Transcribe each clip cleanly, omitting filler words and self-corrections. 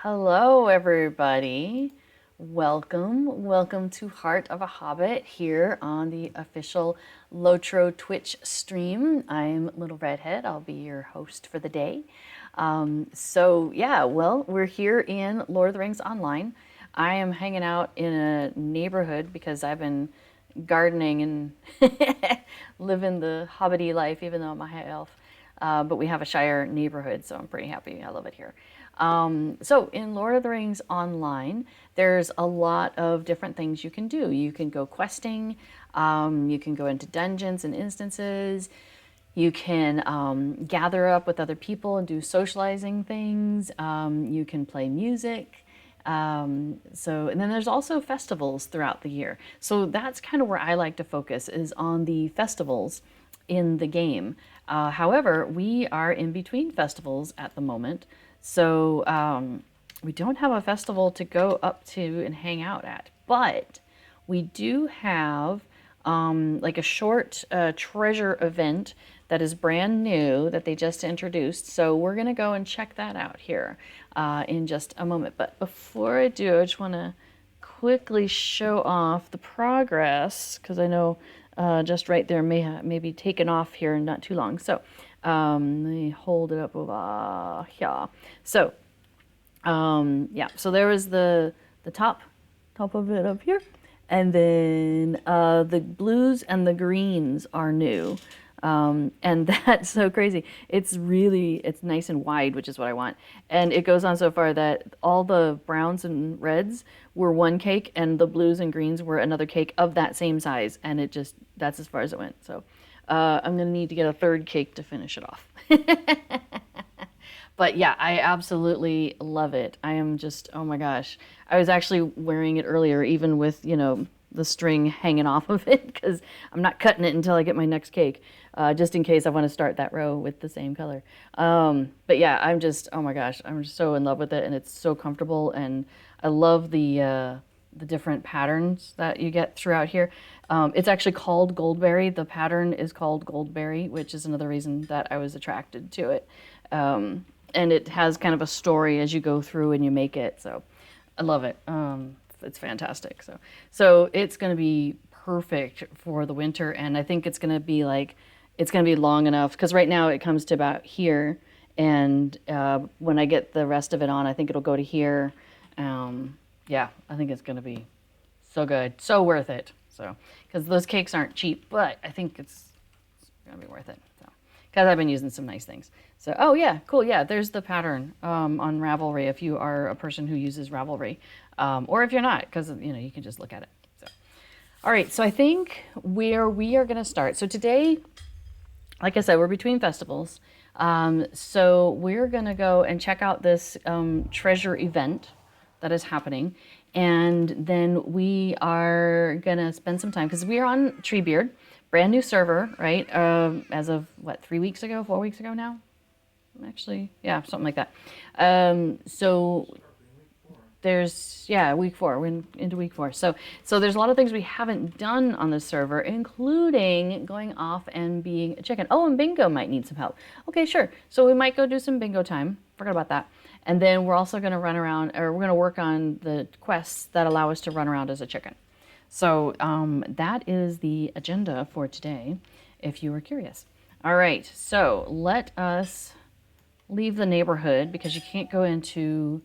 Hello, everybody. Welcome to Heart of a Hobbit here on the official LOTRO Twitch stream. I'm Little Redhead. I'll be your host for the day. We're here in Lord of the Rings Online. I am hanging out in a neighborhood because I've been gardening and living the hobbity life, even though I'm a high elf. But we have a Shire neighborhood, so I'm pretty happy. I love it here. So in Lord of the Rings Online, there's a lot of different things you can do. You can go questing, you can go into dungeons and instances, you can gather up with other people and do socializing things, you can play music. And then there's also festivals throughout the year. So that's kind of where I like to focus is on the festivals in the game. However, we are in between festivals at the moment. So we don't have a festival to go up to and hang out at, but we do have like a short treasure event that is brand new that they just introduced. So we're going to go and check that out here in just a moment. But before I do, I just want to quickly show off the progress because I know just right there may be taken off here in not too long. So let me hold it up over here. So so there was the top of it up here, and then the blues and the greens are new. And that's so crazy. It's nice and wide, which is what I want. And it goes on so far that all the browns and reds were one cake and the blues and greens were another cake of that same size. And that's as far as it went. So I'm going to need to get a third cake to finish it off. But yeah, I absolutely love it. I am just, oh my gosh. I was actually wearing it earlier, even with, the string hanging off of it, because I'm not cutting it until I get my next cake, just in case I want to start that row with the same color. But yeah, oh my gosh, I'm just so in love with it, and it's so comfortable, and I love the different patterns that you get throughout here. It's actually called Goldberry. The pattern is called Goldberry, which is another reason that I was attracted to it. And it has kind of a story as you go through and you make it. So I love it. It's fantastic. So it's going to be perfect for the winter. And I think it's going to be long enough because right now it comes to about here. And when I get the rest of it on, I think it'll go to here. I think it's going to be so good. So worth it. So, because those cakes aren't cheap, but I think it's going to be worth it. Because I've been using some nice things. So, oh yeah, cool. Yeah, there's the pattern on Ravelry if you are a person who uses Ravelry. Or if you're not, because, you can just look at it. So, all right, so I think where we are going to start. So today, like I said, we're between festivals. So we're going to go and check out this treasure event that is happening. And then we are going to spend some time, because we are on Treebeard. Brand new server, right? As of 3 weeks ago, 4 weeks ago now? Actually, yeah, something like that. So there's, week 4. We're into week 4. So there's a lot of things we haven't done on this server, including going off and being a chicken. Oh, and bingo might need some help. Okay, sure. So we might go do some bingo time. Forgot about that. And then we're also going to run around, or we're going to work on the quests that allow us to run around as a chicken. So that is the agenda for today, if you were curious. All right, so let us leave the neighborhood because you can't go into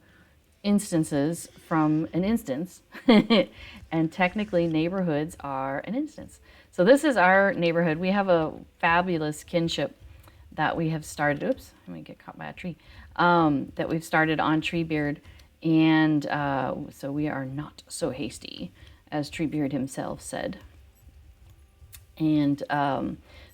instances from an instance. And technically neighborhoods are an instance. So this is our neighborhood. We have a fabulous kinship that we have started. Oops, let me get caught by a tree. That we've started on Treebeard. And so we are not so hasty, as Treebeard himself said. And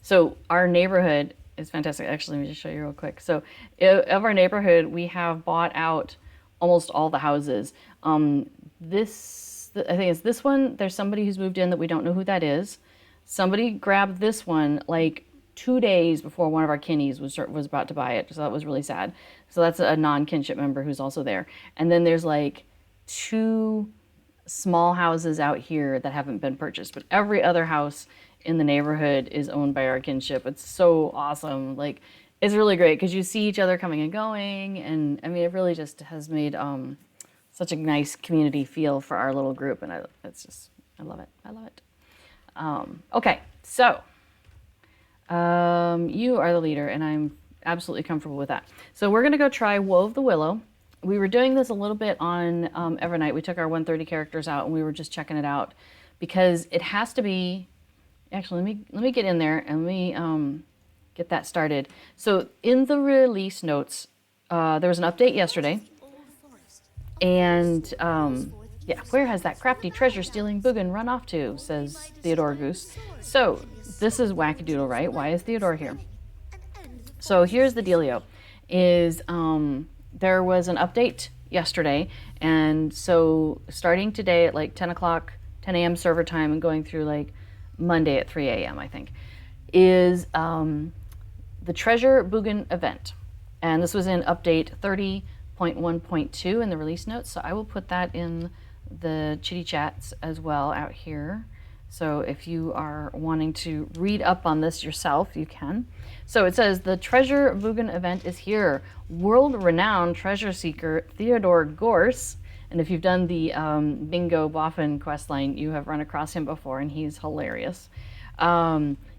so our neighborhood is fantastic. Actually, let me just show you real quick. So of our neighborhood, we have bought out almost all the houses. I think it's this one. There's somebody who's moved in that we don't know who that is. Somebody grabbed this one like 2 days before one of our kinnies was about to buy it. So that was really sad. So that's a non-kinship member who's also there. And then there's like 2 small houses out here that haven't been purchased, but every other house in the neighborhood is owned by our kinship. It's so awesome. Like It's really great because you see each other coming and going, and I mean, it really just has made such a nice community feel for our little group, and it's just, I love it. I love it. Okay, so you are the leader, and I'm absolutely comfortable with that. So we're gonna go try Woe of the Willow. We were doing this a little bit on Evernight. We took our 130 characters out, and we were just checking it out because it has to be. Actually, let me get in there and let me get that started. So in the release notes, there was an update yesterday, and yeah, where has that crafty treasure-stealing Bugan run off to? Says Theodore Goose. So this is wackadoodle, right? Why is Theodore here? So here's the dealio: is there was an update yesterday, and so starting today at like 10 o'clock, 10 a.m. server time, and going through like Monday at 3 a.m. I think, is the Treasure Bugan event. And this was in update 30.1.2 in the release notes. So I will put that in the chitty chats as well out here. So if you are wanting to read up on this yourself, you can. So it says the Treasure Bugan event is here. World-renowned treasure seeker Theodore Gorse, and if you've done the Bingo Boffin questline, you have run across him before, and he's hilarious.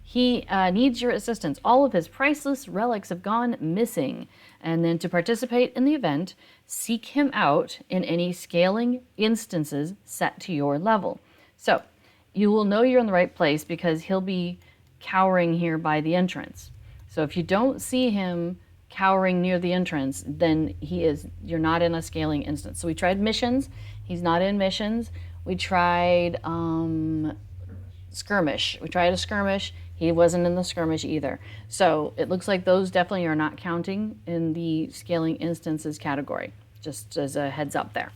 He needs your assistance. All of his priceless relics have gone missing. And then to participate in the event, seek him out in any scaling instances set to your level. So you will know you're in the right place because he'll be cowering here by the entrance. So if you don't see him cowering near the entrance, then you're not in a scaling instance. So we tried missions. He's not in missions. We tried skirmish. We tried a skirmish. He wasn't in the skirmish either. So it looks like those definitely are not counting in the scaling instances category, just as a heads up there.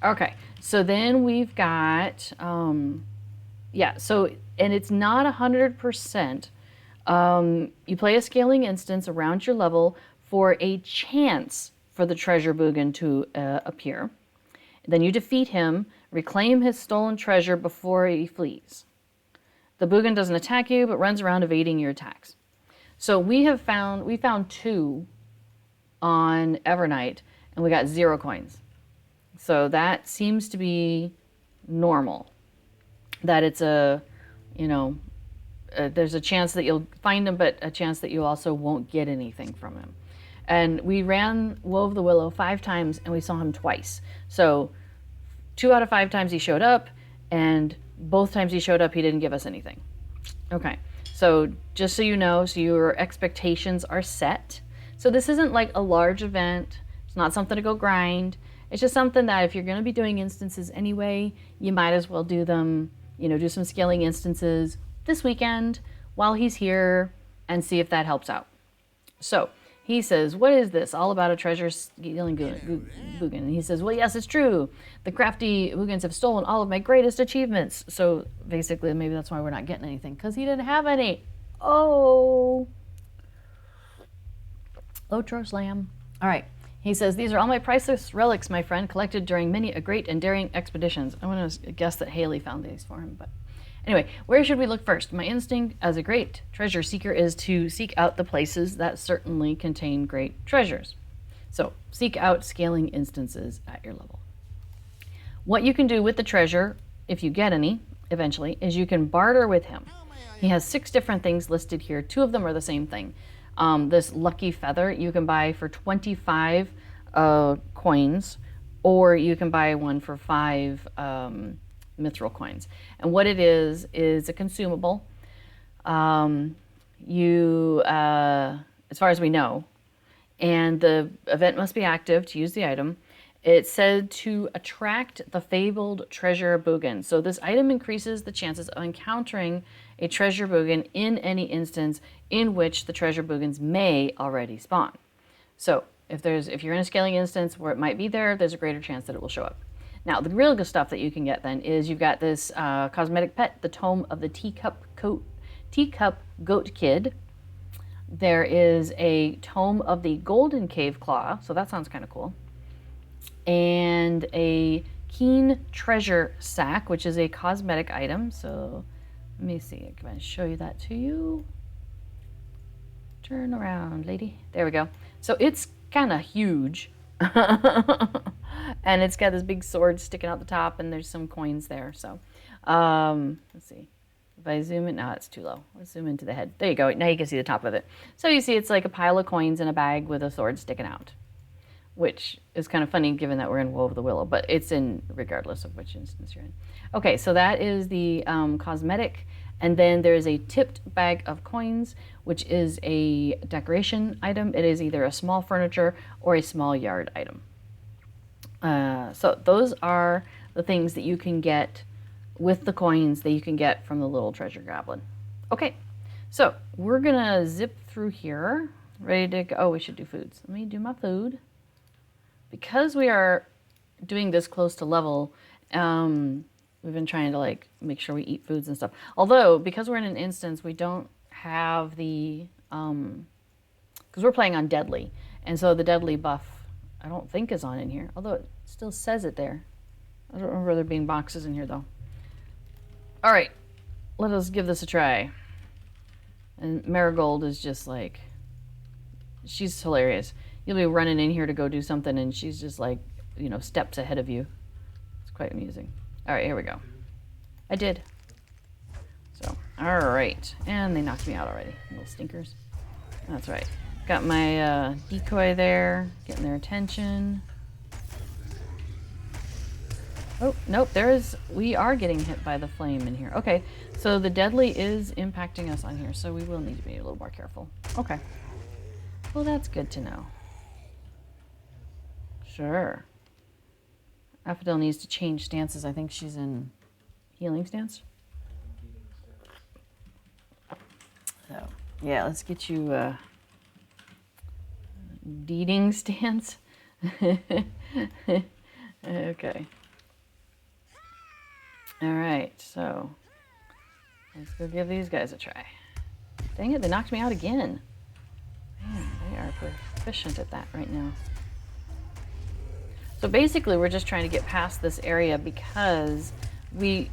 Okay, so then we've got, yeah, so, and it's not 100%. You play a scaling instance around your level for a chance for the Treasure Bugan to appear. Then you defeat him, reclaim his stolen treasure before he flees. The Bugan doesn't attack you, but runs around evading your attacks. So we found 2 on Evernight, and we got 0 coins. So that seems to be normal. That it's a, you know, there's a chance that you'll find him, but a chance that you also won't get anything from him. And we ran Woe of the Willow 5 times, and we saw him twice. So 2 out of 5 times he showed up, and both times he showed up, he didn't give us anything. Okay, so just so you know, so your expectations are set. So this isn't like a large event. It's not something to go grind. It's just something that if you're going to be doing instances anyway, you might as well do them, you know, do some scaling instances this weekend while he's here and see if that helps out. So he says, what is this? All about a treasure stealing Bugan. And he says, well, yes, it's true. The crafty Bugans have stolen all of my greatest achievements. So basically, maybe that's why we're not getting anything, because he didn't have any. Oh. LOTRO slam. All right. He says, these are all my priceless relics, my friend, collected during many a great and daring expeditions. I want to guess that Haley found these for him, but anyway, where should we look first? My instinct as a great treasure seeker is to seek out the places that certainly contain great treasures. So seek out scaling instances at your level. What you can do with the treasure, if you get any, eventually, is you can barter with him. He has 6 different things listed here. 2 of them are the same thing. This lucky feather you can buy for 25 coins, or you can buy one for 5 mithril coins. And what it is a consumable. As far as we know, and the event must be active to use the item. It's said to attract the fabled treasure Bugan. So this item increases the chances of encountering a treasure Bugan in any instance in which the treasure Bugans may already spawn. So if you're in a scaling instance where it might be there, there's a greater chance that it will show up. Now, the real good stuff that you can get then is you've got this cosmetic pet, the Tome of the Teacup Goat Kid. There is a Tome of the Golden Cave Claw, so that sounds kind of cool. And a Keen Treasure Sack, which is a cosmetic item. So let me see, can I show you that to you? Turn around, lady. There we go. So it's kind of huge. And it's got this big sword sticking out the top, and there's some coins there. So, let's see. If I zoom in, no, it's too low. Let's zoom into the head. There you go. Now you can see the top of it. So you see it's like a pile of coins in a bag with a sword sticking out, which is kind of funny given that we're in Woe of the Willow, but it's in regardless of which instance you're in. Okay, so that is the cosmetic. And then there is a tipped bag of coins, which is a decoration item. It is either a small furniture or a small yard item. So those are the things that you can get with the coins that you can get from the little treasure goblin. Okay, so we're gonna zip through here. Ready to go? Oh, we should do foods. Let me do my food. Because we are doing this close to level, we've been trying to like make sure we eat foods and stuff. Although, because we're in an instance, we don't have the, because we're playing on Deadly. And so the Deadly buff, I don't think is on in here. Although it still says it there. I don't remember there being boxes in here though. All right, let us give this a try. And Marigold is just like, she's hilarious. You'll be running in here to go do something and she's just like, you know, steps ahead of you. It's quite amusing. All right, here we go. I did. So, all right. And they knocked me out already, little stinkers. That's right. Got my decoy there, getting their attention. Oh, nope, we are getting hit by the flame in here. Okay, so the Deadly is impacting us on here, so we will need to be a little more careful. Okay. Well, that's good to know. Sure. Aphrodite needs to change stances. I think she's in healing stance. So, yeah, let's get you deeding stance. Okay. All right, so let's go give these guys a try. Dang it, they knocked me out again. Man, they are proficient at that right now. So basically, we're just trying to get past this area because okay,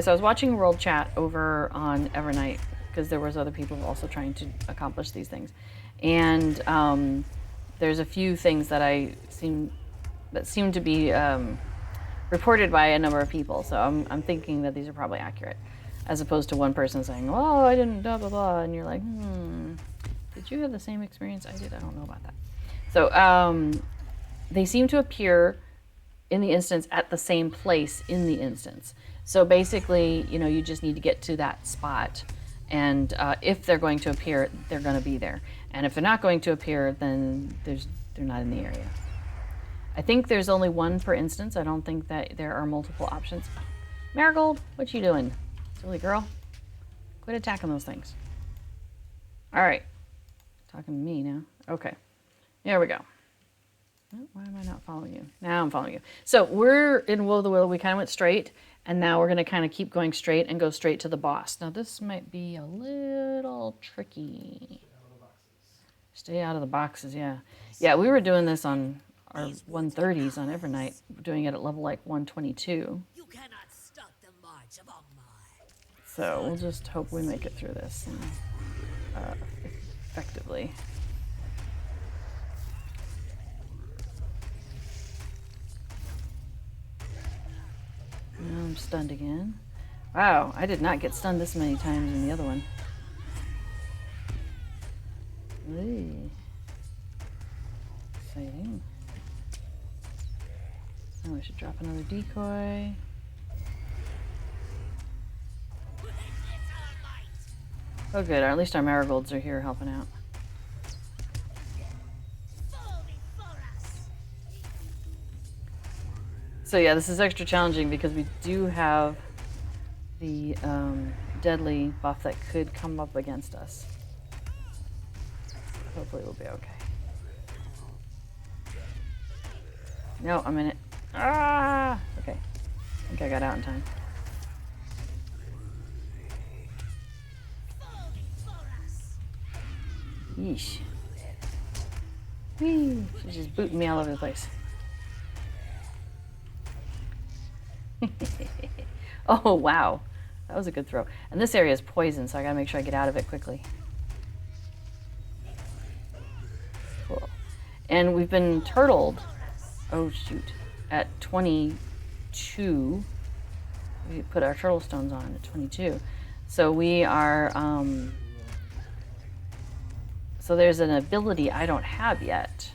so I was watching World Chat over on Evernight because there was other people also trying to accomplish these things. And there's a few things that seem to be reported by a number of people. So I'm thinking that these are probably accurate, as opposed to one person saying, "Oh, I didn't blah blah blah," and you're like, did you have the same experience I did? I don't know about that. So they seem to appear in the instance at the same place in the instance. So basically, you know, you just need to get to that spot, and if they're going to appear, they're going to be there. And if they're not going to appear, then they're not in the area. I think there's only one per instance. I don't think that there are multiple options. Marigold, what you doing? Silly girl. Quit attacking those things. All right. Talking to me now. Okay. There we go. Oh, why am I not following you? Now I'm following you. So we're in Woe of the Willow. We kind of went straight, and now we're going to kind of keep going straight and go straight to the boss. Now this might be a little tricky. Stay out of the boxes, yeah. Yeah, we were doing this on our 130s on Evernight. We're doing it at level like 122. You cannot stop the march of mine. So we'll just hope we make it through this effectively. Now I'm stunned again. Wow, I did not get stunned this many times in the other one. Ooh. Exciting. Now we should drop another decoy. Oh good, at least our marigolds are here helping out. So yeah, this is extra challenging because we do have the deadly buff that could come up against us. Hopefully we'll be okay. No, I'm in it. Ah! Okay. I think I got out in time. Yeesh. Whee! She's just booting me all over the place. Oh, wow. That was a good throw. And this area is poison, so I gotta make sure I get out of it quickly. And we've been turtled, oh shoot, at 22. We put our turtle stones on at 22. So we are, so there's an ability I don't have yet,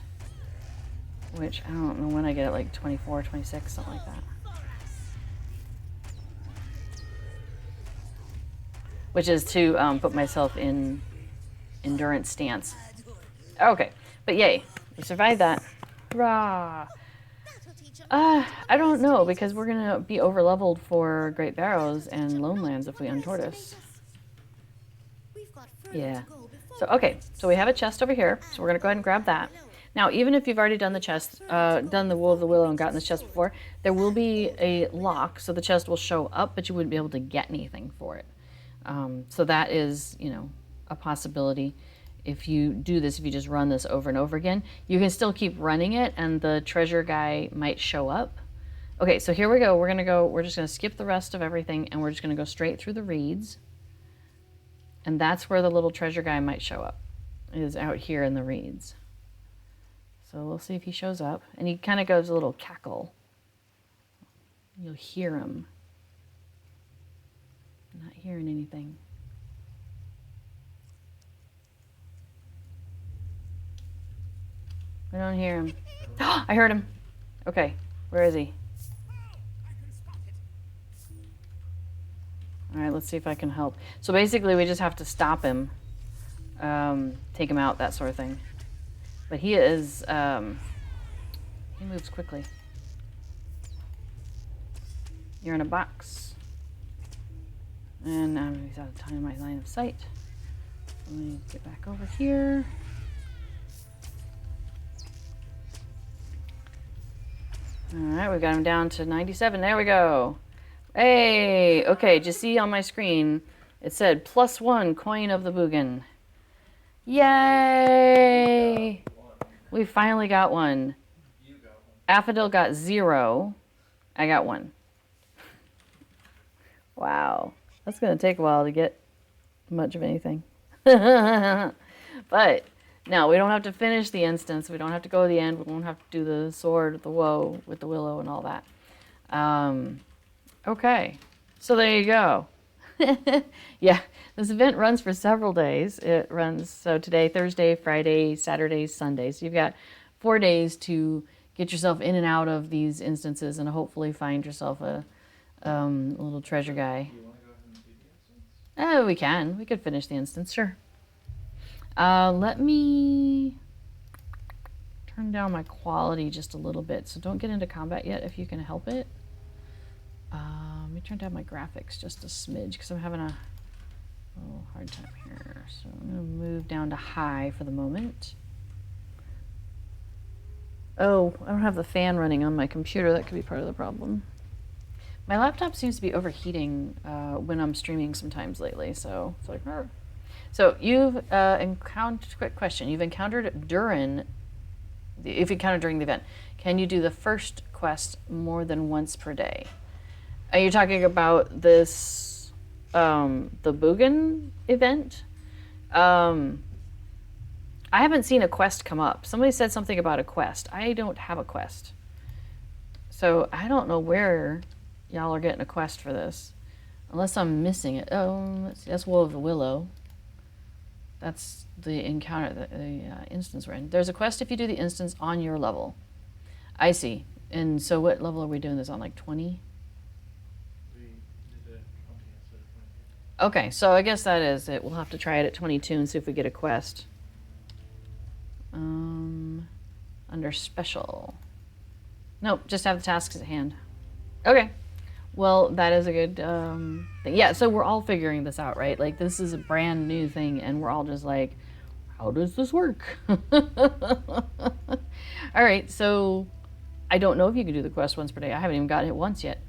which I don't know when I get it, like 24, 26, something like that. Which is to put myself in endurance stance. Okay, but yay, we survived that. Hurrah! I don't know, because we're gonna be over leveled for Great Barrows and Lone Lands if we untortoise. Yeah. So okay, so we have a chest over here, so we're gonna go ahead and grab that. Now, even if you've already done the chest, done the Wool of the Willow and gotten this chest before, there will be a lock, so the chest will show up, but you wouldn't be able to get anything for it. So that is, you know, a possibility. If you do this, if you just run this over and over again, you can still keep running it and the treasure guy might show up. Okay, so here we go. We're just gonna skip the rest of everything and we're just gonna go straight through the reeds. And that's where the little treasure guy might show up, is out here in the reeds. So we'll see if he shows up. And he kind of goes a little cackle. You'll hear him. Not hearing anything. I don't hear him. I heard him. Okay, where is he? All right, let's see if I can help. So basically, we just have to stop him, take him out, that sort of thing. But he is, he moves quickly. You're in a box. And now he's out of time in my line of sight. Let me get back over here. All right, we got him down to 97. There we go. Hey, okay, did you see on my screen, it said +1 coin of the Bugan. Yay! We finally got one. Affadil got 0. I got 1. Wow. That's going to take a while to get much of anything. But no, we don't have to finish the instance. We don't have to go to the end. We don't have to do the sword with the woe with the willow and all that. Okay, so there you go. Yeah, this event runs for several days. It runs, so today, Thursday, Friday, Saturday, Sunday. So you've got 4 days to get yourself in and out of these instances and hopefully find yourself a little treasure guy. Do you want to go ahead and do the instance? Oh, we can. We could finish the instance, sure. Let me turn down my quality just a little bit. So don't get into combat yet if you can help it. Let me turn down my graphics just a smidge because I'm having a little hard time here. So I'm going to move down to high for the moment. Oh, I don't have the fan running on my computer. That could be part of the problem. My laptop seems to be overheating when I'm streaming sometimes lately, so it's like, Rrr. So you've encountered, quick question, you've encountered during, if you encountered during the event, can you do the first quest more than once per day? Are you talking about this, the Bugan event? I haven't seen a quest come up. Somebody said something about a quest. I don't have a quest. So I don't know where y'all are getting a quest for this. Unless I'm missing it. Oh, let's see. That's Wool of the Willow. That's the encounter, the instance we're in. There's a quest if you do the instance on your level. I see. And so what level are we doing this on? Like 20? We did it 20 instead of 22. Okay, so I guess that is it. We'll have to try it at 22 and see if we get a quest. Under special. Nope, just have the tasks at hand. Okay. Well, that is a good thing. Yeah, so we're all figuring this out, right? Like, this is a brand new thing, and we're all just like, how does this work? All right, so I don't know if you can do the quest once per day. I haven't even gotten it once yet.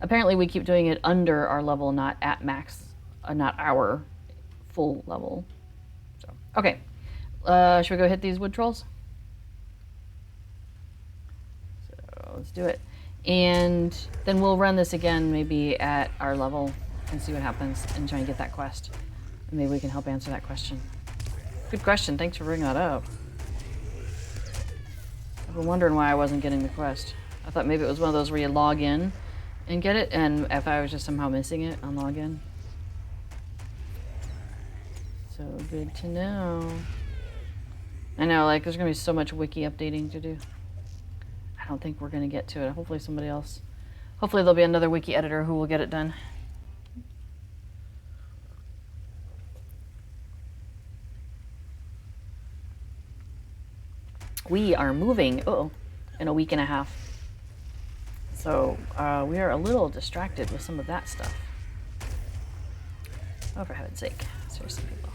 Apparently, we keep doing it under our level, not at max, not our full level. So, okay. Should we go hit these wood trolls? So, let's do it. And then we'll run this again maybe at our level and see what happens and try and get that quest. And maybe we can help answer that question. Good question. Thanks for bringing that up. been wondering why I wasn't getting the quest. I thought maybe it was one of those where you log in and get it, and if I was just somehow missing it on login. So good to know. I know, like, there's gonna be so much wiki updating to do. I don't think we're gonna get to it. Hopefully somebody else. Hopefully there'll be another wiki editor who will get it done. We are moving, in a week and a half. So we are a little distracted with some of that stuff. Oh, for heaven's sake. Seriously, people.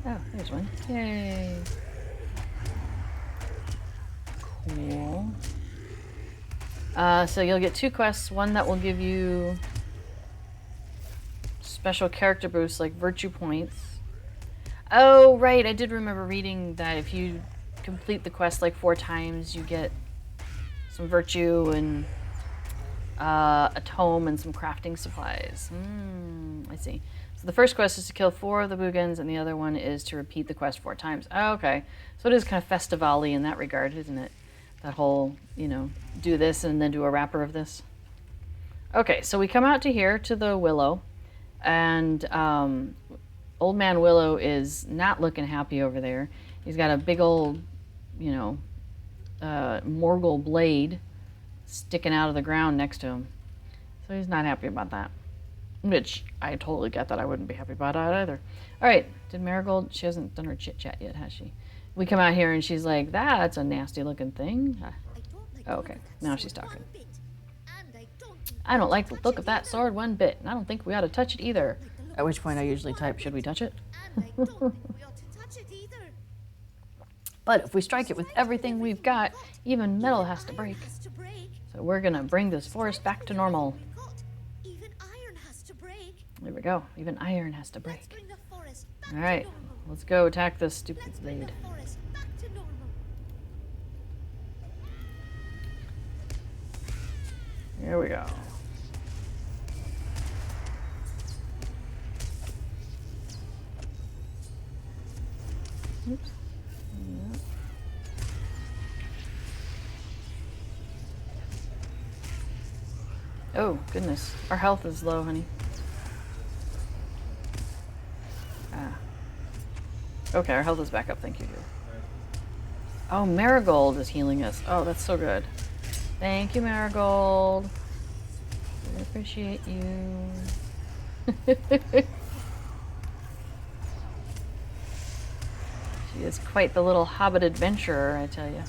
Oh, there's one. Yay. Cool. So you'll get 2 quests. One that will give you special character boosts like virtue points. Oh, right. I did remember reading that if you complete the quest like 4 times, you get some virtue and a tome and some crafting supplies. I see. So the first quest is to kill 4 of the Bugans, and the other one is to repeat the quest 4 times. Oh, okay. So it is kind of festival-y in that regard, isn't it? That whole, you know, do this and then do a wrapper of this. Okay, so we come out to here, to the Willow, and Old Man Willow is not looking happy over there. He's got a big old, you know, Morgul blade sticking out of the ground next to him. So he's not happy about that. Which I totally get that. I wouldn't be happy about that either. All right, did Marigold, she hasn't done her chit chat yet, has she? We come out here and she's like, that's a nasty looking thing. Oh, okay, now she's talking. I don't like the look of that sword one bit, and I don't think we ought to touch it either. At which point I usually type, should we touch it? But if we strike it with everything we've got, even metal has to break. So we're gonna bring this forest back to normal. There we go. Even iron has to break. All right, let's go attack this stupid blade. Here we go. Oops. Yeah. Oh, goodness. Our health is low, honey. Okay, our health is back up. Thank you. Oh, Marigold is healing us. Oh, that's so good. Thank you, Marigold. I appreciate you. She is quite the little Hobbit adventurer, I tell you.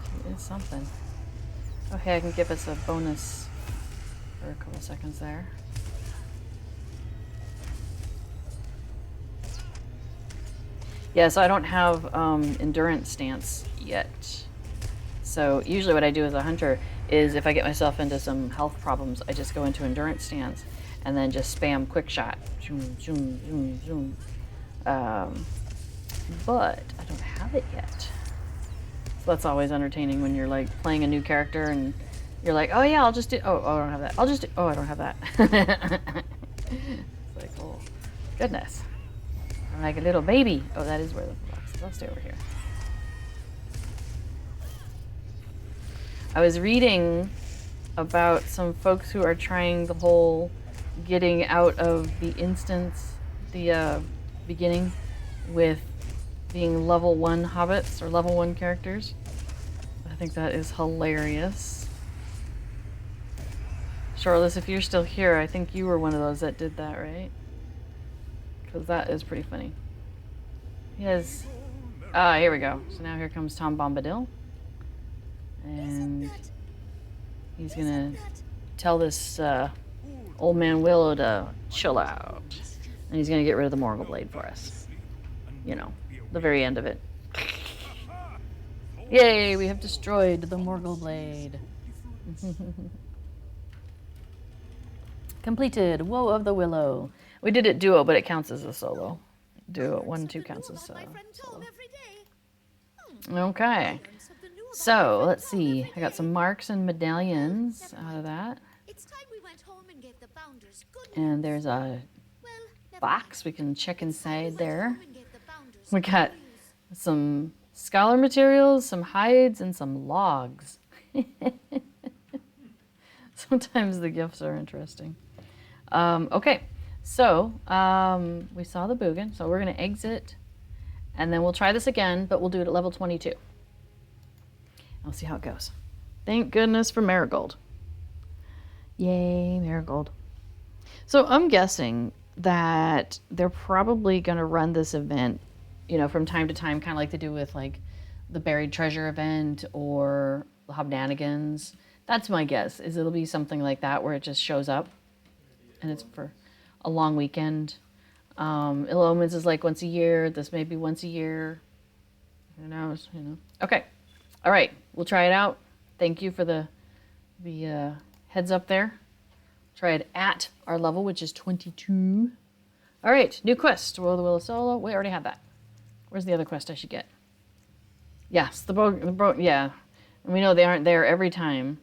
She is something. Okay, I can give us a bonus for a couple seconds there. Yeah, so I don't have endurance stance yet. So usually what I do as a hunter is if I get myself into some health problems, I just go into endurance stance and then just spam quick shot. Zoom, zoom, zoom, zoom. But I don't have it yet. So that's always entertaining when you're like playing a new character and you're like, oh yeah, I'll just do, oh, I don't have that. I'll just do, oh, I don't have that. It's like, oh, goodness. I'm like a little baby. Oh, that is where the box is. I'll stay over here. I was reading about some folks who are trying the whole getting out of the instance, the beginning, with being level 1 hobbits or level 1 characters. I think that is hilarious. Charlotte, if you're still here, I think you were one of those that did that, right? Because that is pretty funny. Yes. Ah, here we go. So now here comes Tom Bombadil. And he's gonna tell this old man Willow to chill out. And he's gonna get rid of the Morgul blade for us. You know, the very end of it. Yay, we have destroyed the Morgul blade. Completed. Woe of the Willow. We did it duo, but it counts as a solo. Duo 1 and 2 counts as solo. Okay. So let's see. I got some marks and medallions out of that. And there's a box. We can check inside there. We got some scholar materials, some hides, and some logs. Sometimes the gifts are interesting. Okay, so we saw the Bugan, so we're going to exit, and then we'll try this again, but we'll do it at level 22. We'll see how it goes. Thank goodness for Marigold. Yay, Marigold. So I'm guessing that they're probably going to run this event, you know, from time to time, kind of like they do with like the Buried Treasure event or the Hobnanigans. That's my guess, is it'll be something like that where it just shows up and it's for a long weekend. Ill Omens is like once a year. This may be once a year. Who knows, you know. Okay. All right. We'll try it out. Thank you for the heads up there. Try it at our level, which is 22. All right. New quest. Will the Will of Solo. We already have that. Where's the other quest I should get? Yes, yeah. And we know they aren't there every time.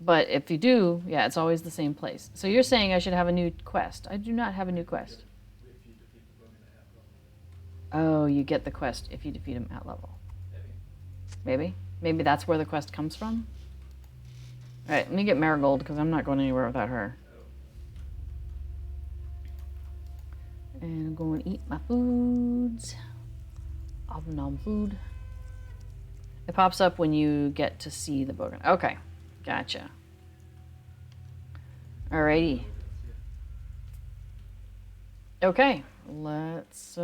But if you do, yeah, it's always the same place. So you're saying I should have a new quest. I do not have a new quest. If you defeat the Bugan at level. Oh, you get the quest if you defeat him at level. Maybe? Maybe that's where the quest comes from? Alright, let me get Marigold, because I'm not going anywhere without her. And I'm going to eat my foods. Nom food. It pops up when you get to see the Bugan. Okay. Gotcha. Alrighty. Okay, let's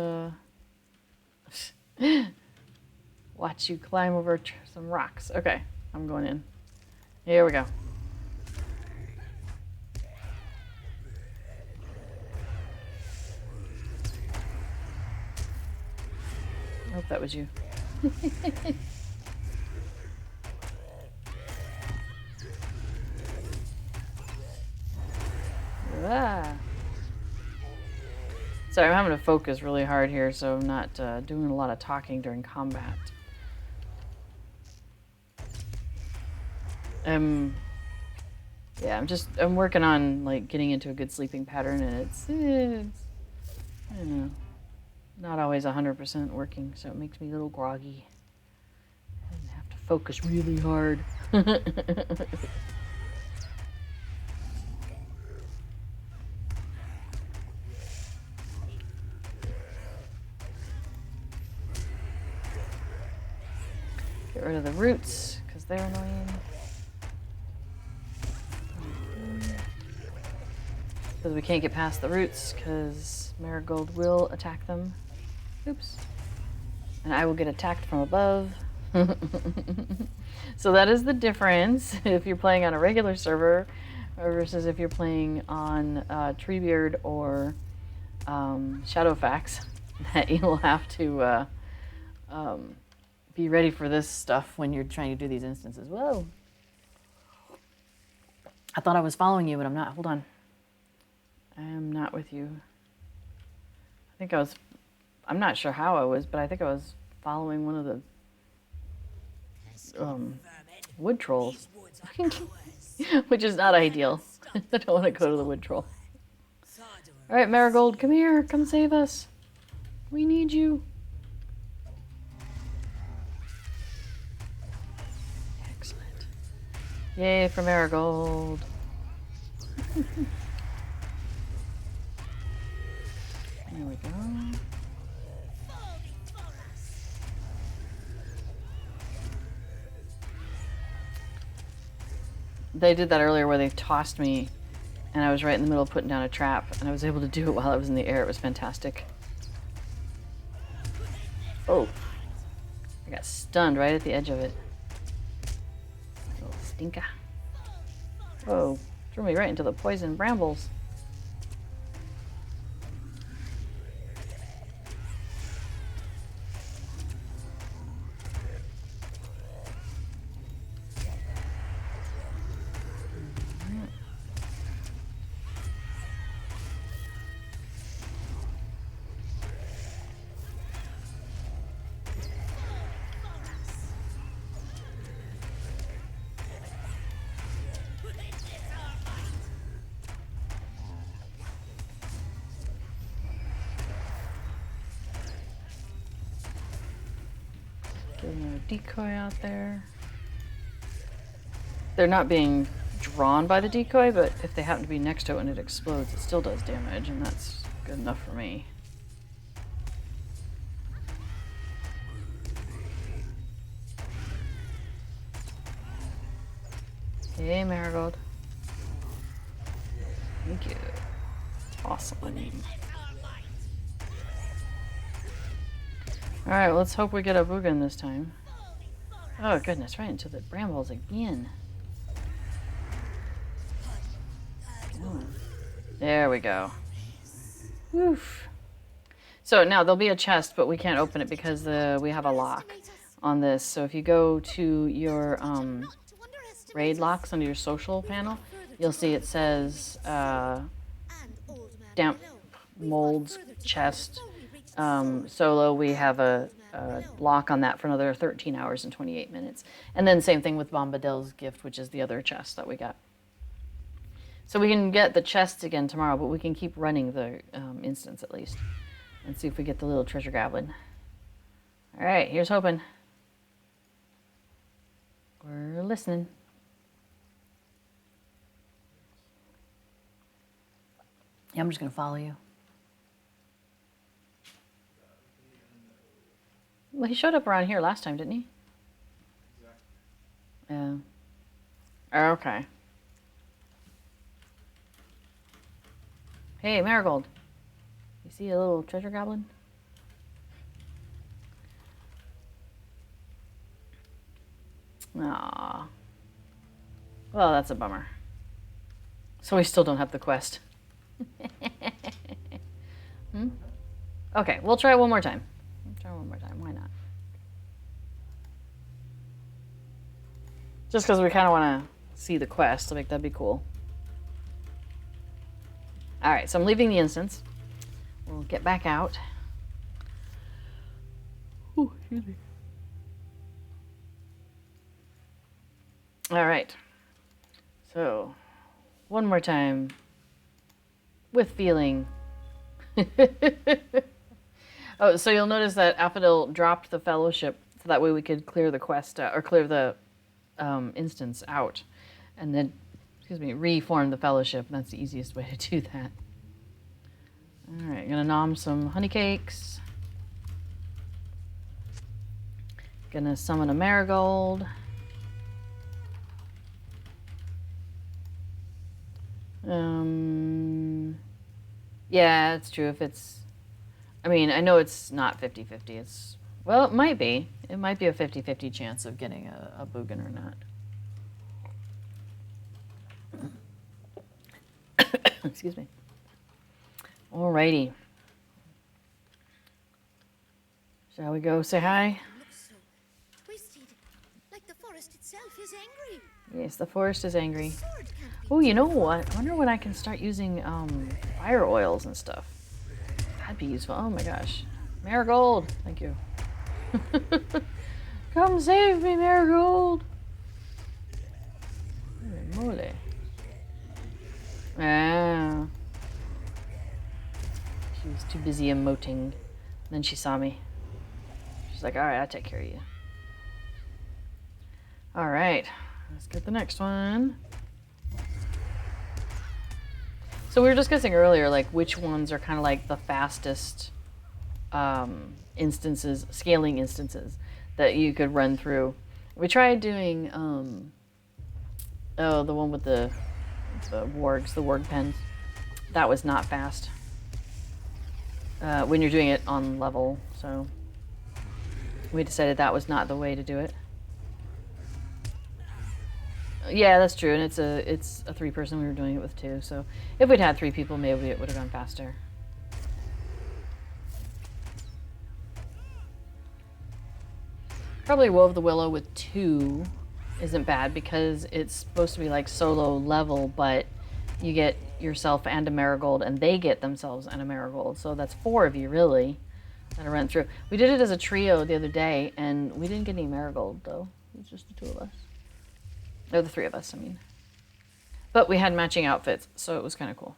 watch you climb over some rocks. Okay, I'm going in. Here we go. I hope that was you. Ah. Sorry, I'm having to focus really hard here, so I'm not doing a lot of talking during combat. Yeah, I'm working on like getting into a good sleeping pattern, and it's I don't know, not always 100% working, so it makes me a little groggy. I have to focus really hard. Get rid of the roots, because they're annoying. Because we can't get past the roots, because Marigold will attack them. Oops. And I will get attacked from above. So that is the difference if you're playing on a regular server versus if you're playing on Treebeard or Shadowfax. That you'll have to be ready for this stuff when you're trying to do these instances. Whoa. I thought I was following you, but I'm not. Hold on. I am not with you. I think I was, I'm not sure how I was, but I think I was following one of the wood trolls. Which is not ideal. I don't want to go to the wood troll. Alright, Marigold, come here. Come save us. We need you. Excellent. Yay for Marigold. There we go. They did that earlier where they tossed me and I was right in the middle of putting down a trap and I was able to do it while I was in the air. It was fantastic. Oh, I got stunned right at the edge of it. Little stinker. Whoa, threw me right into the poison brambles. decoy out there. They're not being drawn by the decoy, but if they happen to be next to it when it explodes, it still does damage, and that's good enough for me. Hey, Marigold. Thank you. Awesome. Alright, let's hope we get a Bugan this time. Oh goodness, right into the brambles again. There we go. Oof. So now there'll be a chest, but we can't open it because we have a lock on this. So if you go to your raid locks under your social panel, you'll see it says damp molds chest solo. We have a lock on that for another 13 hours and 28 minutes. And then same thing with Bombadil's gift, which is the other chest that we got. So we can get the chests again tomorrow, but we can keep running the instance at least. And see if we get the little treasure goblin. Alright, here's hoping. We're listening. Yeah, I'm just going to follow you. Well, he showed up around here last time, didn't he? Yeah. Okay. Hey, Marigold. You see a little treasure goblin? Aww. Well, that's a bummer. So we still don't have the quest. Okay, we'll try one more time. Why not? Just because we kind of want to see the quest. I think that'd be cool. Alright, so I'm leaving the instance. We'll get back out. Ooh, excuse me. Alright. So, one more time. With feeling. Oh, so you'll notice that Affodil dropped the fellowship so that way we could clear the quest or clear the instance out, and then, excuse me, reform the fellowship. That's the easiest way to do that. All right, gonna nom some honey cakes. Gonna summon a marigold. Yeah, it's true. If it's, I mean, I know it's not 50-50. It's, well, it might be. It might be a 50-50 chance of getting a Bugan or not. Excuse me. Alrighty. Shall we go say hi? Looks so twisted, like the forest itself is angry. Yes, the forest is angry. Sword can't be Oh, you know what? I wonder when I can start using fire oils and stuff. That'd be useful. Oh my gosh. Marigold! Thank you. Come save me, Marigold! Holy moly. Ah. She was too busy emoting. Then she saw me. She's like, alright, I'll take care of you. Alright. Let's get the next one. So we were discussing earlier, like, which ones are kind of like the fastest instances, scaling instances that you could run through. We tried doing, the one with the wargs, the warg pens. That was not fast when you're doing it on level, so we decided that was not the way to do it. Yeah, that's true, and it's a 3-person we were doing it with too. So if we'd had 3 people, maybe it would have gone faster. Probably Woe of the Willow with 2 isn't bad because it's supposed to be like solo level, but you get yourself and a marigold, and they get themselves and a marigold. So that's 4 of you really that I ran through. We did it as a trio the other day, and we didn't get any marigold though. It was just the 2 of us. Or the 3 of us, I mean. But we had matching outfits, so it was kind of cool.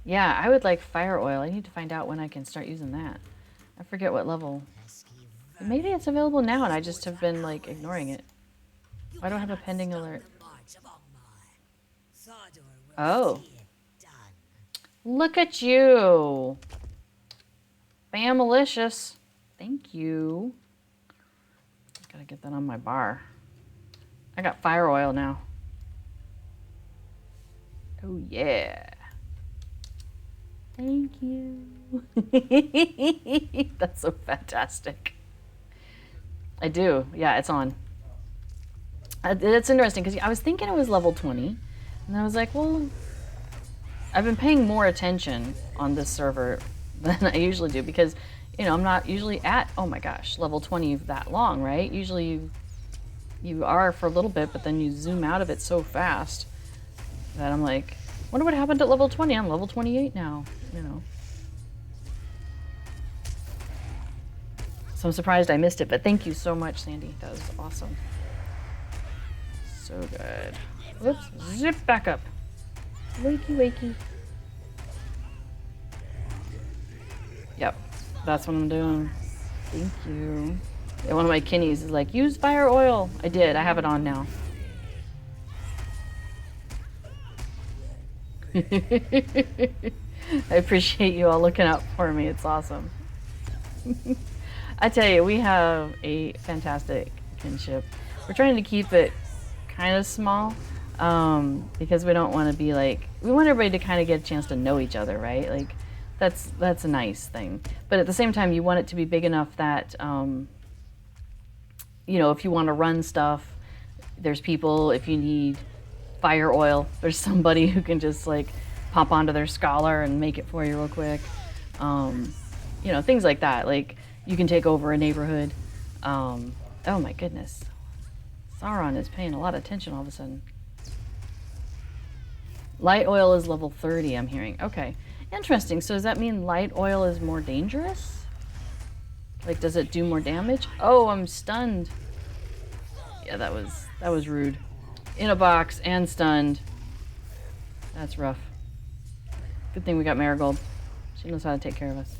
Yeah, I would like fire oil. I need to find out when I can start using that. I forget what level. Maybe it's available now and I just have been like ignoring it. Why do I have a pending alert? Oh. Look at you. Bam malicious. Thank you. Gotta get that on my bar. I got fire oil now. Oh yeah. Thank you. That's so fantastic. I do. Yeah, it's on. It's interesting because I was thinking it was level 20. And I was like, well, I've been paying more attention on this server than I usually do because, you know, I'm not usually at, oh my gosh, level 20 that long, right? Usually you are for a little bit, but then you zoom out of it so fast that I'm like, wonder what happened at level 20. I'm level 28 now, you know. So I'm surprised I missed it, but thank you so much, Sandy. That was awesome. So good. Whoops, zip back up. Wakey, wakey. Yep, that's what I'm doing. Thank you. Yeah, one of my kinnies is like, use fire oil. I did, I have it on now. I appreciate you all looking out for me. It's awesome. I tell you, we have a fantastic kinship. We're trying to keep it kind of small because we don't want to be like, we want everybody to kind of get a chance to know each other, right? Like that's a nice thing. But at the same time, you want it to be big enough that, you know, if you want to run stuff, there's people. If you need fire oil, there's somebody who can just like pop onto their scholar and make it for you real quick. You know, things like that. Like you can take over a neighborhood. Oh my goodness. Sauron is paying a lot of attention all of a sudden. Light oil is level 30, I'm hearing. Okay, interesting. So does that mean light oil is more dangerous? Like, does it do more damage? Oh, I'm stunned. Yeah, that was rude. In a box and stunned. That's rough. Good thing we got Marigold. She knows how to take care of us.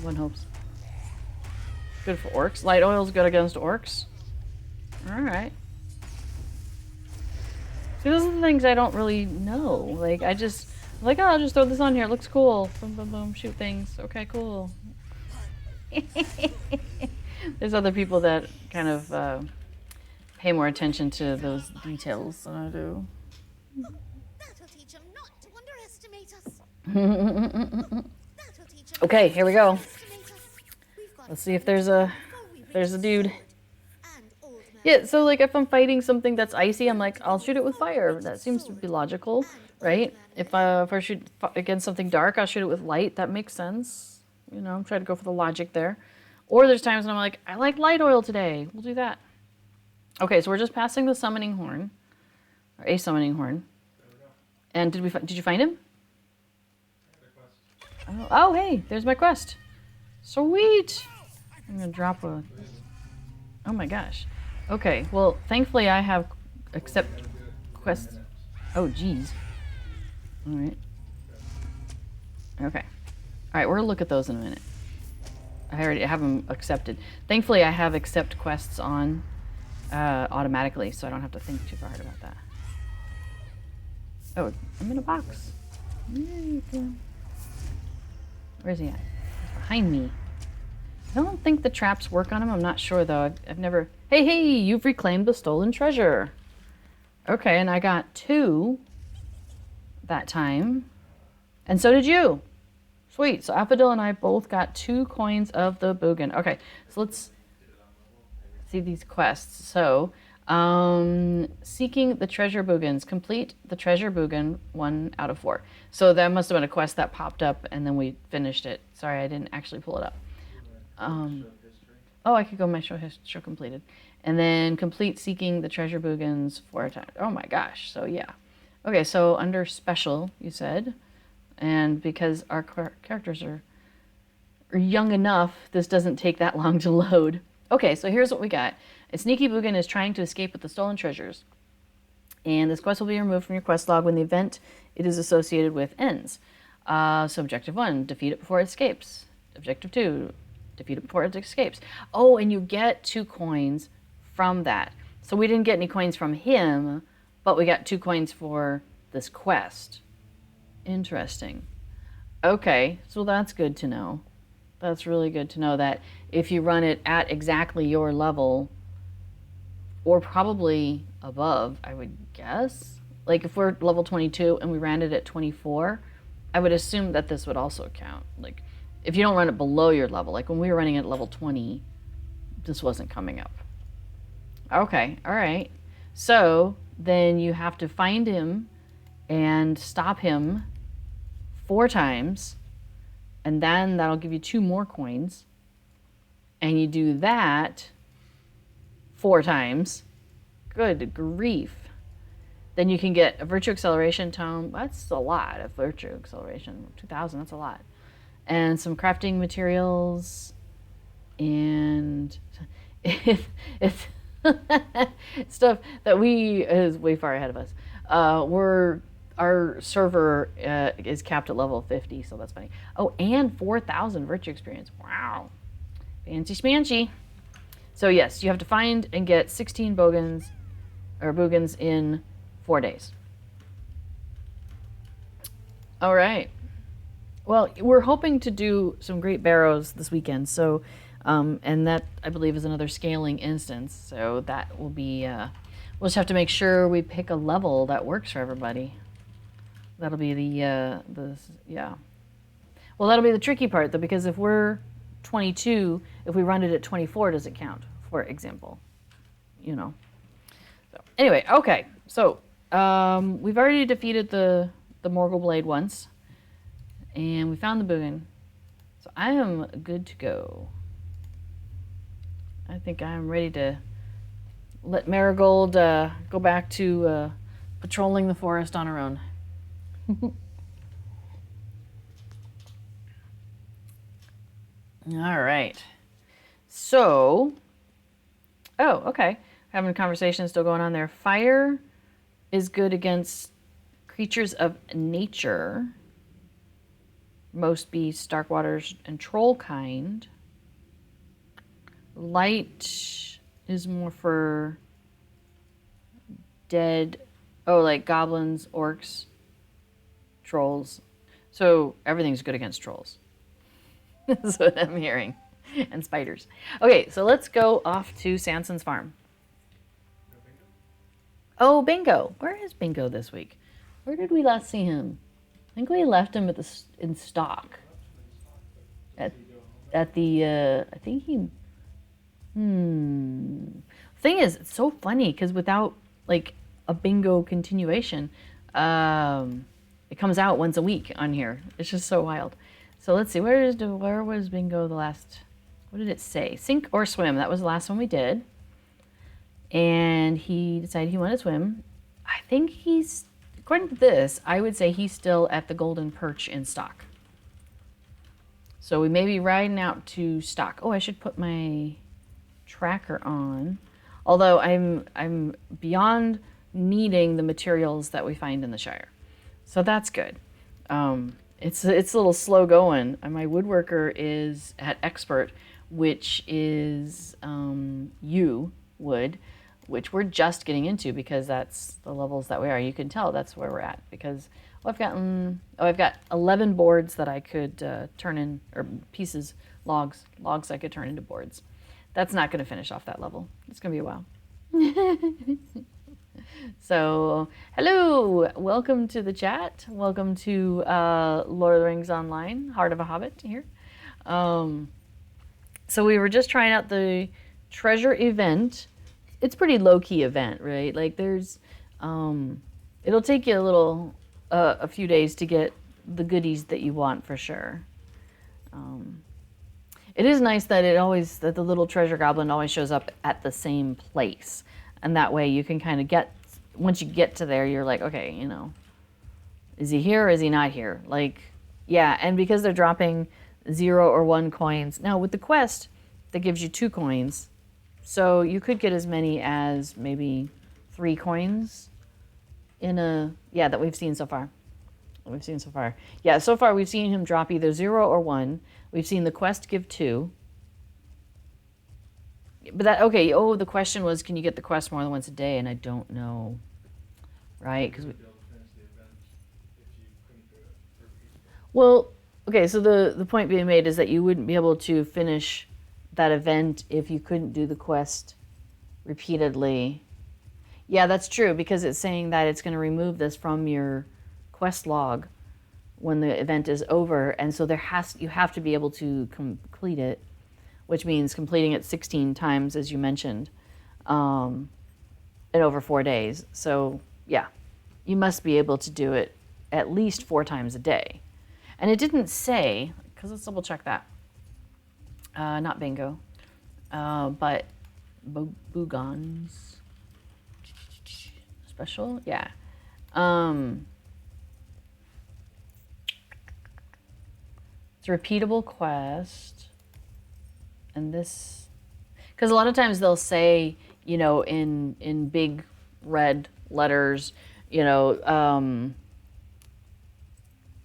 One hopes. Good for orcs. Light oil's good against orcs. Alright. See, those are the things I don't really know. Like, I just, like, oh, I'll just throw this on here. It looks cool. Boom, boom, boom. Shoot things. Okay, cool. There's other people that kind of pay more attention to those details than I do. That'll teach him not to underestimate us. Okay, here we go. Let's see if there's a dude. Yeah, so like if I'm fighting something that's icy, I'm like, I'll shoot it with fire. That seems to be logical, right? If I shoot against something dark, I'll shoot it with light. That makes sense. You know, I'm trying to go for the logic there. Or there's times when I'm like, I like light oil today. We'll do that. Okay, so we're just passing the summoning horn, or a summoning horn. And did you find him? Oh, hey, there's my quest. Sweet. I'm gonna drop a. Oh my gosh. Okay, well, thankfully I have accept quest. Oh, geez. All right. Okay. All right, we're gonna look at those in a minute. I already have them accepted. Thankfully, I have accept quests on automatically, so I don't have to think too hard about that. Oh, I'm in a box. There you go. Where's he at? He's behind me. I don't think the traps work on him. I'm not sure, though. I've never... Hey, you've reclaimed the stolen treasure. Okay, and I got 2 that time. And so did you. Sweet. So Apodil and I both got 2 coins of the Bugan. Okay, so let's see these quests. So, seeking the treasure Bugans. Complete the treasure Bugan 1 out of 4. So that must have been a quest that popped up and then we finished it. Sorry, I didn't actually pull it up. Oh, I could go my show completed. And then complete seeking the treasure Bugans 4 times. Oh my gosh, so yeah. Okay, so under special, you said. And because our characters are young enough, this doesn't take that long to load. Okay, so here's what we got. A sneaky Bugan is trying to escape with the stolen treasures. And this quest will be removed from your quest log when the event it is associated with ends. So objective 1, defeat it before it escapes. Objective 2, defeat it before it escapes. Oh, and you get 2 coins from that. So we didn't get any coins from him, but we got 2 coins for this quest. Interesting. Okay, so that's good to know. That's really good to know that if you run it at exactly your level, or probably above, I would guess. Like if we're level 22 and we ran it at 24, I would assume that this would also count. Like if you don't run it below your level, like when we were running at level 20, this wasn't coming up. Okay, all right. So then you have to find him and stop him 4 times, and then that'll give you 2 more coins. And you do that 4 times. Good grief. Then you can get a virtue acceleration tome. That's a lot of virtue acceleration. 2,000, that's a lot. And some crafting materials. And it's stuff that is way far ahead of us. Our server is capped at level 50, so that's funny. Oh, and 4,000 virtue experience. Wow. Fancy schmancy. So yes, you have to find and get 16 Bugans in 4 days. All right. Well, we're hoping to do some great barrows this weekend. So, and that I believe is another scaling instance. So that will be. We'll just have to make sure we pick a level that works for everybody. That'll be yeah. Well, that'll be the tricky part though, because if we're 22, if we run it at 24, does it count? For example, you know. So anyway, okay. So we've already defeated the Morgul Blade once, and we found the Bugan. So I am good to go. I think I'm ready to let Marigold go back to patrolling the forest on her own. All right. So, oh, okay. Having a conversation still going on there. Fire is good against creatures of nature. Most beasts, dark waters, and troll kind. Light is more for dead, like goblins, orcs, trolls. So everything's good against trolls. That's what I'm hearing. And spiders. Okay, so let's go off to Sandson's farm. Oh, Bingo. Where is Bingo this week? Where did we last see him? I think we left him in stock. At the, I think he... Thing is, it's so funny, because without, like, a Bingo continuation, it comes out once a week on here. It's just so wild. So let's see, where was Bingo the last... What did it say? Sink or swim. That was the last one we did. And he decided he wanted to swim. I think he's, according to this, I would say he's still at the Golden Perch in stock. So we may be riding out to stock. Oh, I should put my tracker on. Although I'm beyond needing the materials that we find in the Shire. So that's good. It's a little slow going. My woodworker is at expert, which is wood, which we're just getting into because that's the levels that we are. You can tell that's where we're at because I've got 11 boards that I could turn in, or pieces, logs I could turn into boards. That's not going to finish off that level. It's going to be a while. So, hello, welcome to the chat. Welcome to Lord of the Rings Online, Heart of a Hobbit here. So we were just trying out the treasure event. It's a pretty low-key event, right? Like there's, it'll take you a few days to get the goodies that you want for sure. It is nice that that the little treasure goblin always shows up at the same place. And that way you can kind of once you get to there, you're like, okay, is he here or is he not here? Like, yeah, and because they're dropping 0 or 1 coins. Now with the quest, that gives you 2 coins. So you could get as many as maybe 3 coins that we've seen so far. we've seen so far. Yeah, so far we've seen him drop either 0 or 1. We've seen the quest give 2. But that, okay, oh, the question was, can you get the quest more than once a day? And I don't know, right? Because Be able to finish the event if you couldn't do it repeatedly. well, okay, so the point being made is that you wouldn't be able to finish that event if you couldn't do the quest repeatedly. Yeah, that's true, because it's saying that it's going to remove this from your quest log when the event is over, and so you have to be able to complete it, which means completing it 16 times, as you mentioned, in over 4 days. So yeah, you must be able to do it at least 4 times a day. And it didn't say, because let's double check that. Not bingo, but Bugan's special, yeah. It's a repeatable quest, and this, because a lot of times they'll say, you know, in big red letters, you know,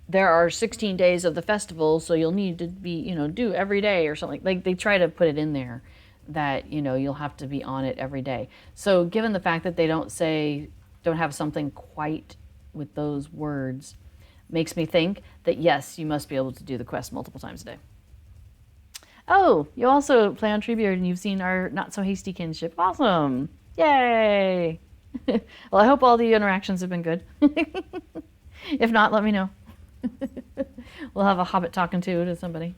there are 16 days of the festival, so you'll need to be, you know, do every day or something. Like they try to put it in there that, you know, you'll have to be on it every day. So given the fact that they don't have something quite with those words, makes me think that yes, you must be able to do the quest multiple times a day. Oh, you also play on Treebeard and you've seen our Not So Hasty kinship. Awesome. Yay. Well, I hope all the interactions have been good. If not, let me know. We'll have a Hobbit talking to somebody.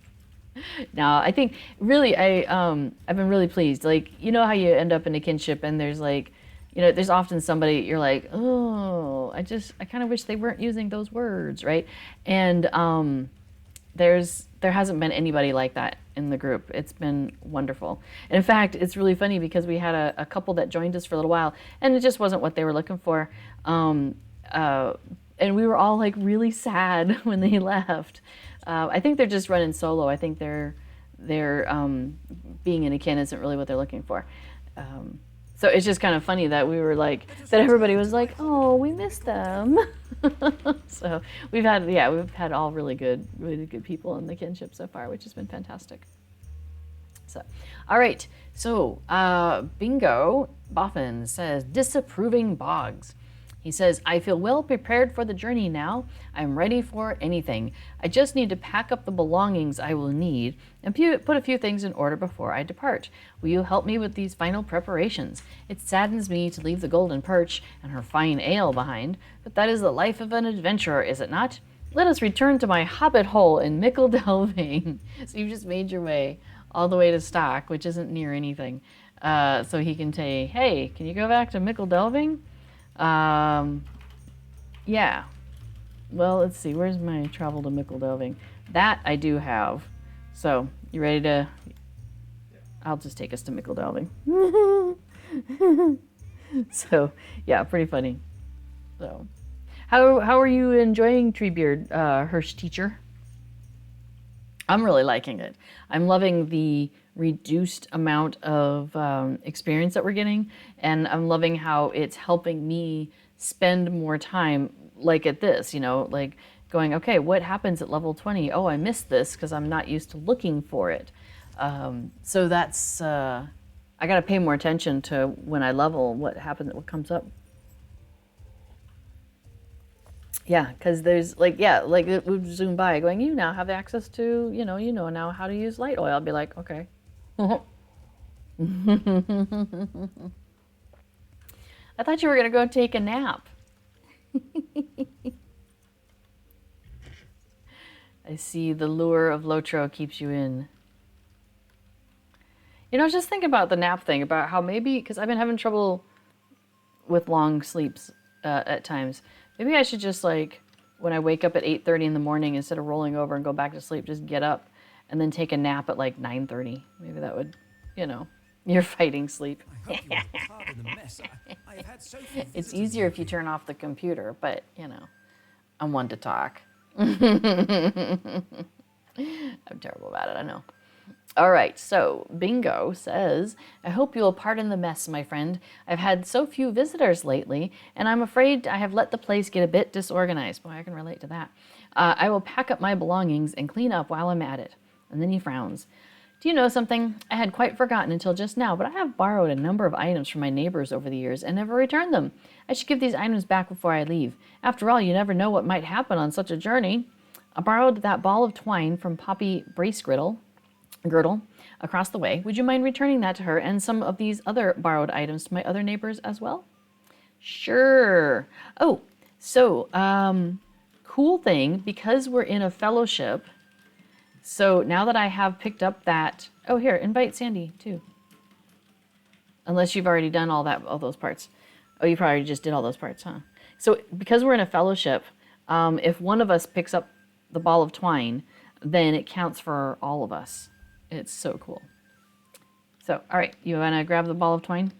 No, I think really I've been really pleased. Like, you know how you end up in a kinship and there's like, you know, there's often somebody you're like, oh, I kind of wish they weren't using those words, right? And there hasn't been anybody like that in the group. It's been wonderful. And in fact, it's really funny because we had a couple that joined us for a little while and it just wasn't what they were looking for. And we were all like really sad when they left. I think they're just running solo. I think they're being in a kin isn't really what they're looking for. So it's just kind of funny that we were like, that everybody was like, oh, we missed them. So we've had all really good people in the kinship so far, which has been fantastic. So, all right. So Bingo Boffin says, disapproving bogs. He says, I feel well prepared for the journey now. I'm ready for anything. I just need to pack up the belongings I will need and put a few things in order before I depart. Will you help me with these final preparations? It saddens me to leave the Golden Perch and her fine ale behind, but that is the life of an adventurer, is it not? Let us return to my Hobbit hole in Mickle Delving. So you've just made your way all the way to Stock, which isn't near anything. So he can say, hey, can you go back to Mickle Delving? Yeah. Well, let's see. Where's my travel to Mickle Delving? That I do have. So, you ready to... I'll just take us to Mickle Delving. So, yeah, pretty funny. So, how are you enjoying Treebeard, Hirsch teacher? I'm really liking it. I'm loving the reduced amount of experience that we're getting, and I'm loving how it's helping me spend more time like at this, you know, like going, okay, what happens at level 20? Oh, I missed this because I'm not used to looking for it. So that's, I got to pay more attention to when I level, what happens, what comes up. Yeah, because there's like, yeah, like it would zoom by going, you now have access to, you know now how to use light oil. I'll be like, okay. I thought you were going to go take a nap. I see the lure of LOTRO keeps you in. You know, just think about the nap thing, about how maybe, because I've been having trouble with long sleeps at times. Maybe I should just, like, when I wake up at 8:30 in the morning, instead of rolling over and go back to sleep, just get up and then take a nap at like 9:30. Maybe that would, you know, you're fighting sleep. It's easier if you turn off the computer, but, you know, I'm one to talk. I'm terrible about it, I know. All right, so Bingo says, I hope you will pardon the mess, my friend. I've had so few visitors lately, and I'm afraid I have let the place get a bit disorganized. Boy, I can relate to that. I will pack up my belongings and clean up while I'm at it. And then he frowns. Do you know something? I had quite forgotten until just now, but I have borrowed a number of items from my neighbors over the years and never returned them. I should give these items back before I leave. After all, you never know what might happen on such a journey. I borrowed that ball of twine from Poppy Bracegirdle across the way. Would you mind returning that to her and some of these other borrowed items to my other neighbors as well? Sure. Oh, so cool thing, because we're in a fellowship, so now that I have picked up that, oh here, invite Sandy too. Unless you've already done all those parts. Oh, you probably just did all those parts, huh? So because we're in a fellowship, if one of us picks up the ball of twine, then it counts for all of us. It's so cool. So, all right, you want to grab the ball of twine?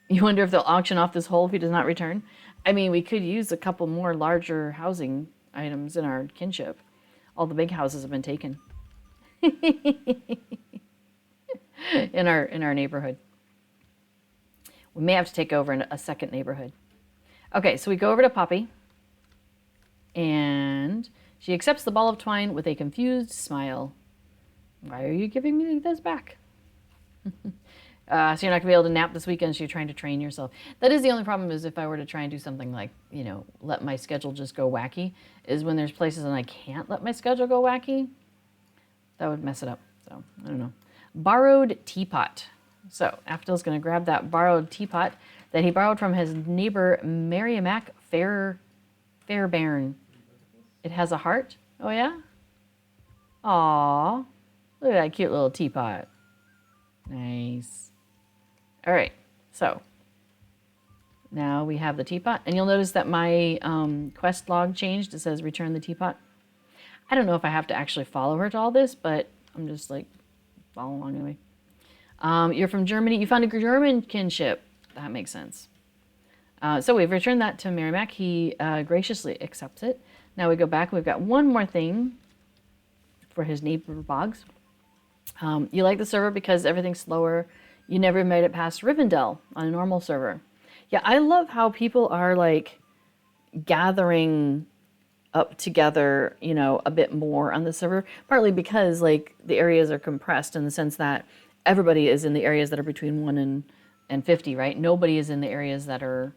You wonder if they'll auction off this hole if he does not return? I mean, we could use a couple more larger housing items in our kinship. All the big houses have been taken. in our neighborhood. We may have to take over a second neighborhood. Okay, so we go over to Poppy. And she accepts the ball of twine with a confused smile. Why are you giving me this back? So you're not going to be able to nap this weekend, so you're trying to train yourself. That is the only problem, is if I were to try and do something like, let my schedule just go wacky, is when there's places and I can't let my schedule go wacky, that would mess it up. So, I don't know. Borrowed teapot. So, Afdil's going to grab that borrowed teapot that he borrowed from his neighbor Merrimack Fairbairn. It has a heart. Oh, yeah? Aww. Look at that cute little teapot. Nice. All right. So, now we have the teapot. And you'll notice that my quest log changed. It says return the teapot. I don't know if I have to actually follow her to all this, but I'm just like following along anyway. You're from Germany. You found a German kinship. That makes sense. So we've returned that to Merrimack. He graciously accepts it. Now we go back. We've got one more thing for his neighbor Boggs. You like the server because everything's slower. You never made it past Rivendell on a normal server. Yeah, I love how people are like gathering up together, a bit more on the server. Partly because like the areas are compressed in the sense that everybody is in the areas that are between 1 and 50, right? Nobody is in the areas that are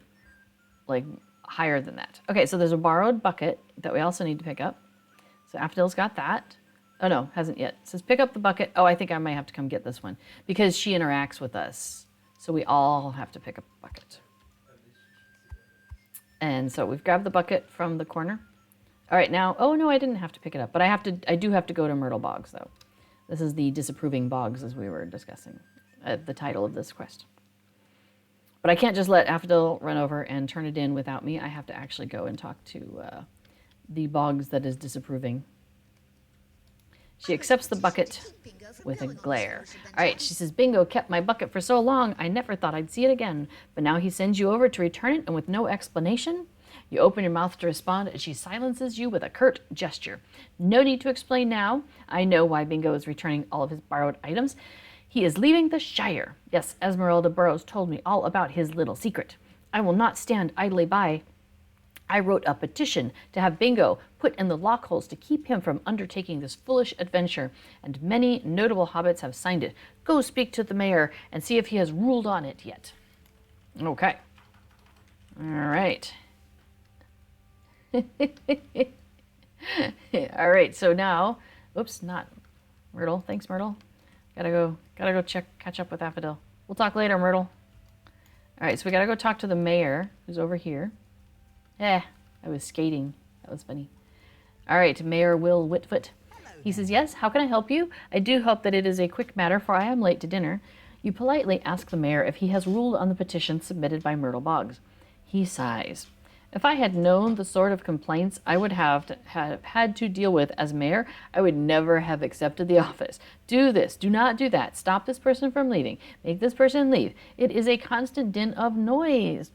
like higher than that. Okay, so there's a borrowed bucket that we also need to pick up. So Afdil's got that. Oh no, hasn't yet. It says pick up the bucket. Oh, I think I might have to come get this one because she interacts with us. So we all have to pick up a bucket. And so we've grabbed the bucket from the corner. All right, now, oh no, I didn't have to pick it up, but I do have to go to Myrtle Bogs though. This is the disapproving bogs as we were discussing, the title of this quest. But I can't just let Afdil run over and turn it in without me. I have to actually go and talk to the bogs that is disapproving. She accepts the bucket with a glare. All right, she says, Bingo kept my bucket for so long, I never thought I'd see it again. But now he sends you over to return it, and with no explanation, you open your mouth to respond, and she silences you with a curt gesture. No need to explain now. I know why Bingo is returning all of his borrowed items. He is leaving the Shire. Yes, Esmeralda Burrows told me all about his little secret. I will not stand idly by. I wrote a petition to have Bingo put in the lockholes to keep him from undertaking this foolish adventure, and many notable hobbits have signed it. Go speak to the mayor and see if he has ruled on it yet. Okay. All right. All right, so now, oops, not Myrtle. Thanks, Myrtle. Gotta go catch up with Affadil. We'll talk later, Myrtle. All right, so we gotta go talk to the mayor, who's over here. I was skating. That was funny. All right, Mayor Will Whitfoot. He says, yes, how can I help you? I do hope that it is a quick matter, for I am late to dinner. You politely ask the mayor if he has ruled on the petition submitted by Myrtle Boggs. He sighs. If I had known the sort of complaints I would have had to deal with as mayor, I would never have accepted the office. Do this, do not do that, stop this person from leaving, make this person leave. It is a constant din of noise.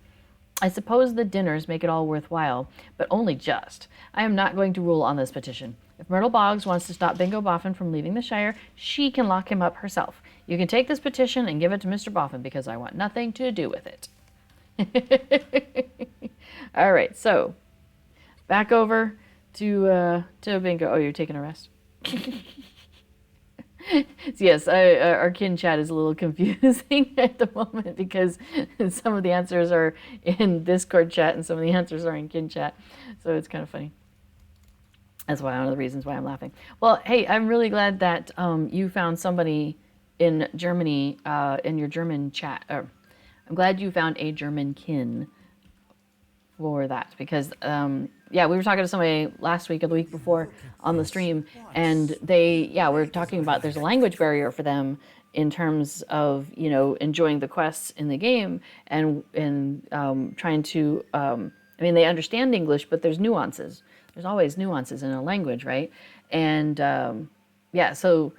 I suppose the dinners make it all worthwhile, but only just. I am not going to rule on this petition. If Myrtle Boggs wants to stop Bingo Boffin from leaving the Shire, she can lock him up herself. You can take this petition and give it to Mr. Boffin because I want nothing to do with it. All right, so back over to Bingo. Oh, you're taking a rest? Yes, our kin chat is a little confusing at the moment because some of the answers are in Discord chat and some of the answers are in kin chat. So it's kind of funny. That's one of the reasons why I'm laughing. Well, hey, I'm really glad that you found somebody in Germany in your German chat. I'm glad you found a German kin for that because yeah, we were talking to somebody last week or the week before on the stream, and we're talking about there's a language barrier for them in terms of enjoying the quests in the game and trying to they understand English, but there's nuances. There's always nuances in a language, right? And so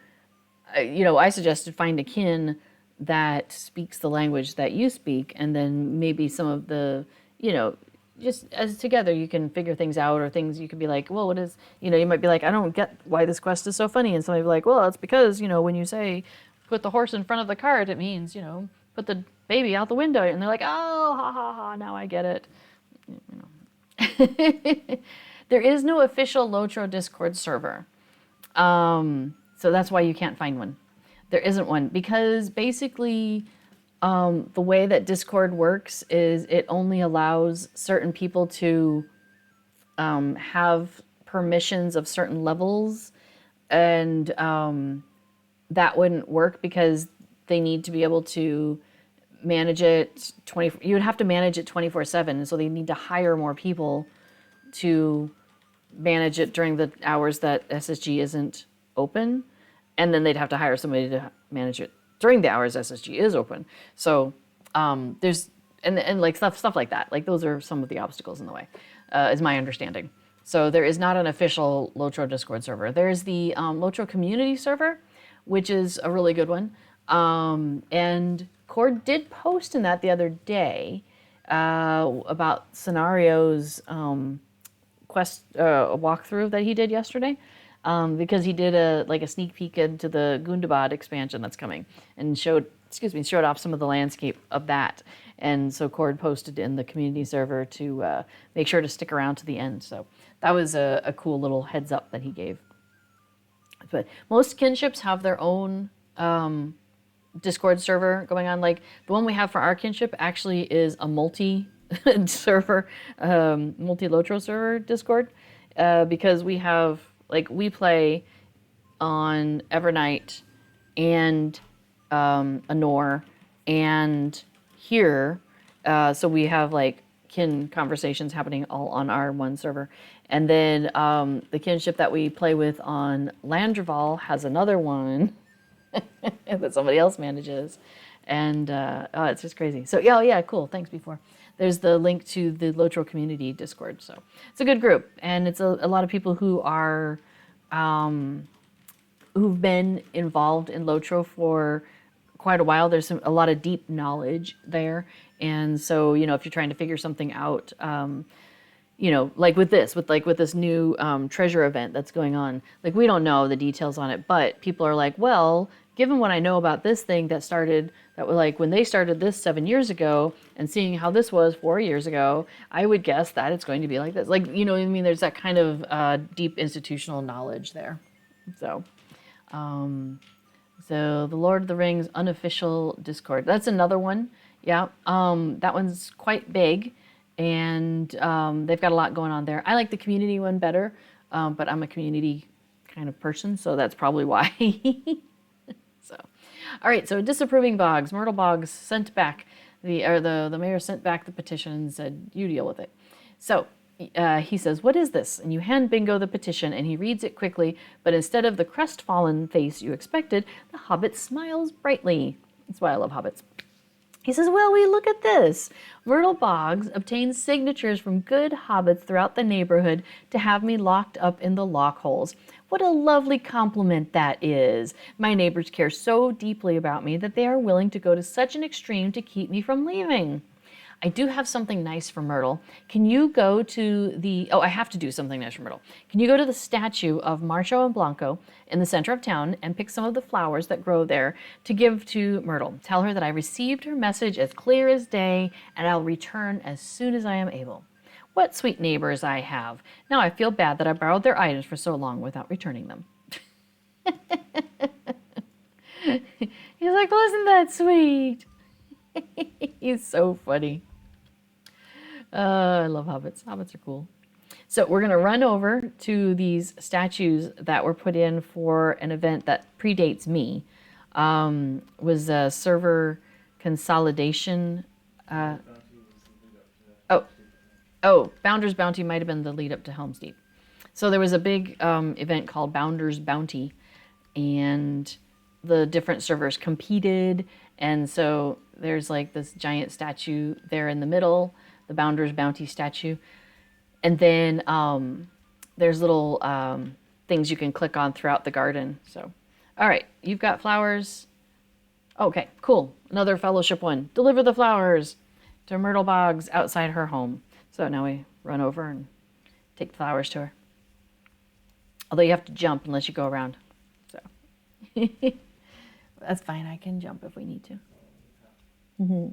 I suggested find a kin that speaks the language that you speak, and then maybe some of the just as together you can figure things out, or things you could be like, well, what is, you might be like, I don't get why this quest is so funny. And somebody be like, well, it's because, when you say put the horse in front of the cart, it means, put the baby out the window. And they're like, oh, ha, ha, ha, now I get it. There is no official LOTRO Discord server. So that's why you can't find one. There isn't one because basically the way that Discord works is it only allows certain people to have permissions of certain levels, and that wouldn't work because they need to be able to manage it you would have to manage it 24/7, and so they need to hire more people to manage it during the hours that SSG isn't open, and then they'd have to hire somebody to manage it during the hours SSG is open. So there's and like stuff like that. Like those are some of the obstacles in the way, is my understanding. So there is not an official LOTRO Discord server. There's the LOTRO community server, which is a really good one. And Cord did post in that the other day about Scenario's quest walkthrough that he did yesterday. Because he did a sneak peek into the Gundabad expansion that's coming, and showed off some of the landscape of that. And so Cord posted in the community server to make sure to stick around to the end. So that was a cool little heads up that he gave. But most kinships have their own Discord server going on. Like the one we have for our kinship actually is a multi-server, multi-LOTRO server Discord, because we have. Like, we play on Evernight and Anor and here. So we have, like, kin conversations happening all on our one server. And then the kinship that we play with on Landreval has another one that somebody else manages. And it's just crazy. So, yeah, cool. Thanks, before. There's the link to the LOTRO community Discord. So it's a good group. And it's a lot of people who are, who've been involved in LOTRO for quite a while. There's a lot of deep knowledge there. And so, if you're trying to figure something out, like with this new treasure event that's going on, like we don't know the details on it, but people are like, well, given what I know about this thing that was like when they started this 7 years ago and seeing how this was 4 years ago, I would guess that it's going to be like this. Like, what I mean? There's that kind of deep institutional knowledge there. So, so the Lord of the Rings unofficial Discord. That's another one. Yeah. That one's quite big, and they've got a lot going on there. I like the community one better, but I'm a community kind of person, so that's probably why. So, all right. So disapproving Boggs, Myrtle Boggs sent back the mayor sent back the petition and said, "You deal with it." So he says, "What is this?" And you hand Bingo the petition, and he reads it quickly. But instead of the crestfallen face you expected, the Hobbit smiles brightly. That's why I love hobbits. He says, "Well, we look at this. Myrtle Boggs obtains signatures from good hobbits throughout the neighborhood to have me locked up in the lock holes. What a lovely compliment that is. My neighbors care so deeply about me that they are willing to go to such an extreme to keep me from leaving. I do have something nice for Myrtle. Can you go to the, oh, I have to do something nice for Myrtle. Can you go to the statue of Marcho and Blanco in the center of town and pick some of the flowers that grow there to give to Myrtle? Tell her that I received her message as clear as day, and I'll return as soon as I am able. What sweet neighbors I have. Now I feel bad that I borrowed their items for so long without returning them. He's like, wasn't that sweet? He's so funny. I love hobbits. Hobbits are cool. So we're going to run over to these statues that were put in for an event that predates me. Was a server consolidation. Bounder's Bounty might have been the lead up to Helm's Deep. So there was a big event called Bounder's Bounty, and the different servers competed. And so there's like this giant statue there in the middle, the Bounder's Bounty statue. And then there's little things you can click on throughout the garden. So, all right, you've got flowers. Okay, cool. Another fellowship one. Deliver the flowers to Myrtle Boggs outside her home. So now we run over and take the flowers to her. Although you have to jump unless you go around. So that's fine. I can jump if we need to. Mm-hmm.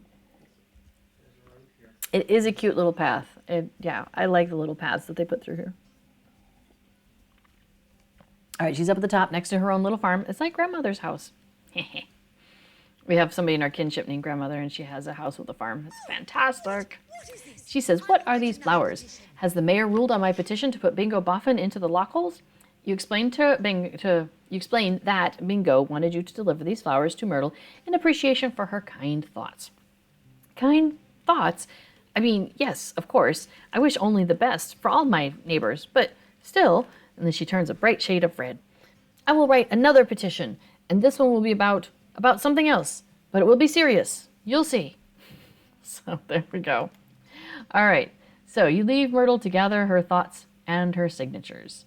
It is a cute little path. Yeah, I like the little paths that they put through here. All right, she's up at the top next to her own little farm. It's like grandmother's house. We have somebody in our kinship named grandmother, and she has a house with a farm. It's fantastic. She says, what are these flowers? Has the mayor ruled on my petition to put Bingo Boffin into the lockholes? You explained that Bingo wanted you to deliver these flowers to Myrtle in appreciation for her kind thoughts. Kind thoughts? I mean, yes, of course. I wish only the best for all my neighbors, but still, and then she turns a bright shade of red. I will write another petition, and this one will be about something else, but it will be serious. You'll see. So there we go. All right, so you leave Myrtle to gather her thoughts and her signatures.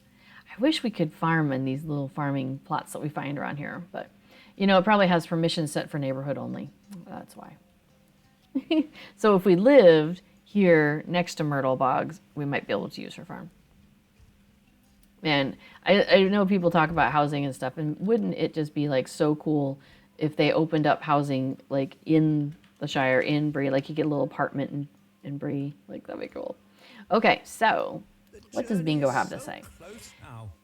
I wish we could farm in these little farming plots that we find around here, but you know, it probably has permission set for neighborhood only. That's why. So if we lived here next to Myrtle Boggs, we might be able to use her farm. And I know people talk about housing and stuff, and wouldn't it just be like so cool if they opened up housing like in the Shire, in Bree, like you get a little apartment in Bree, like that'd be cool. Okay, so what does Bingo have to say?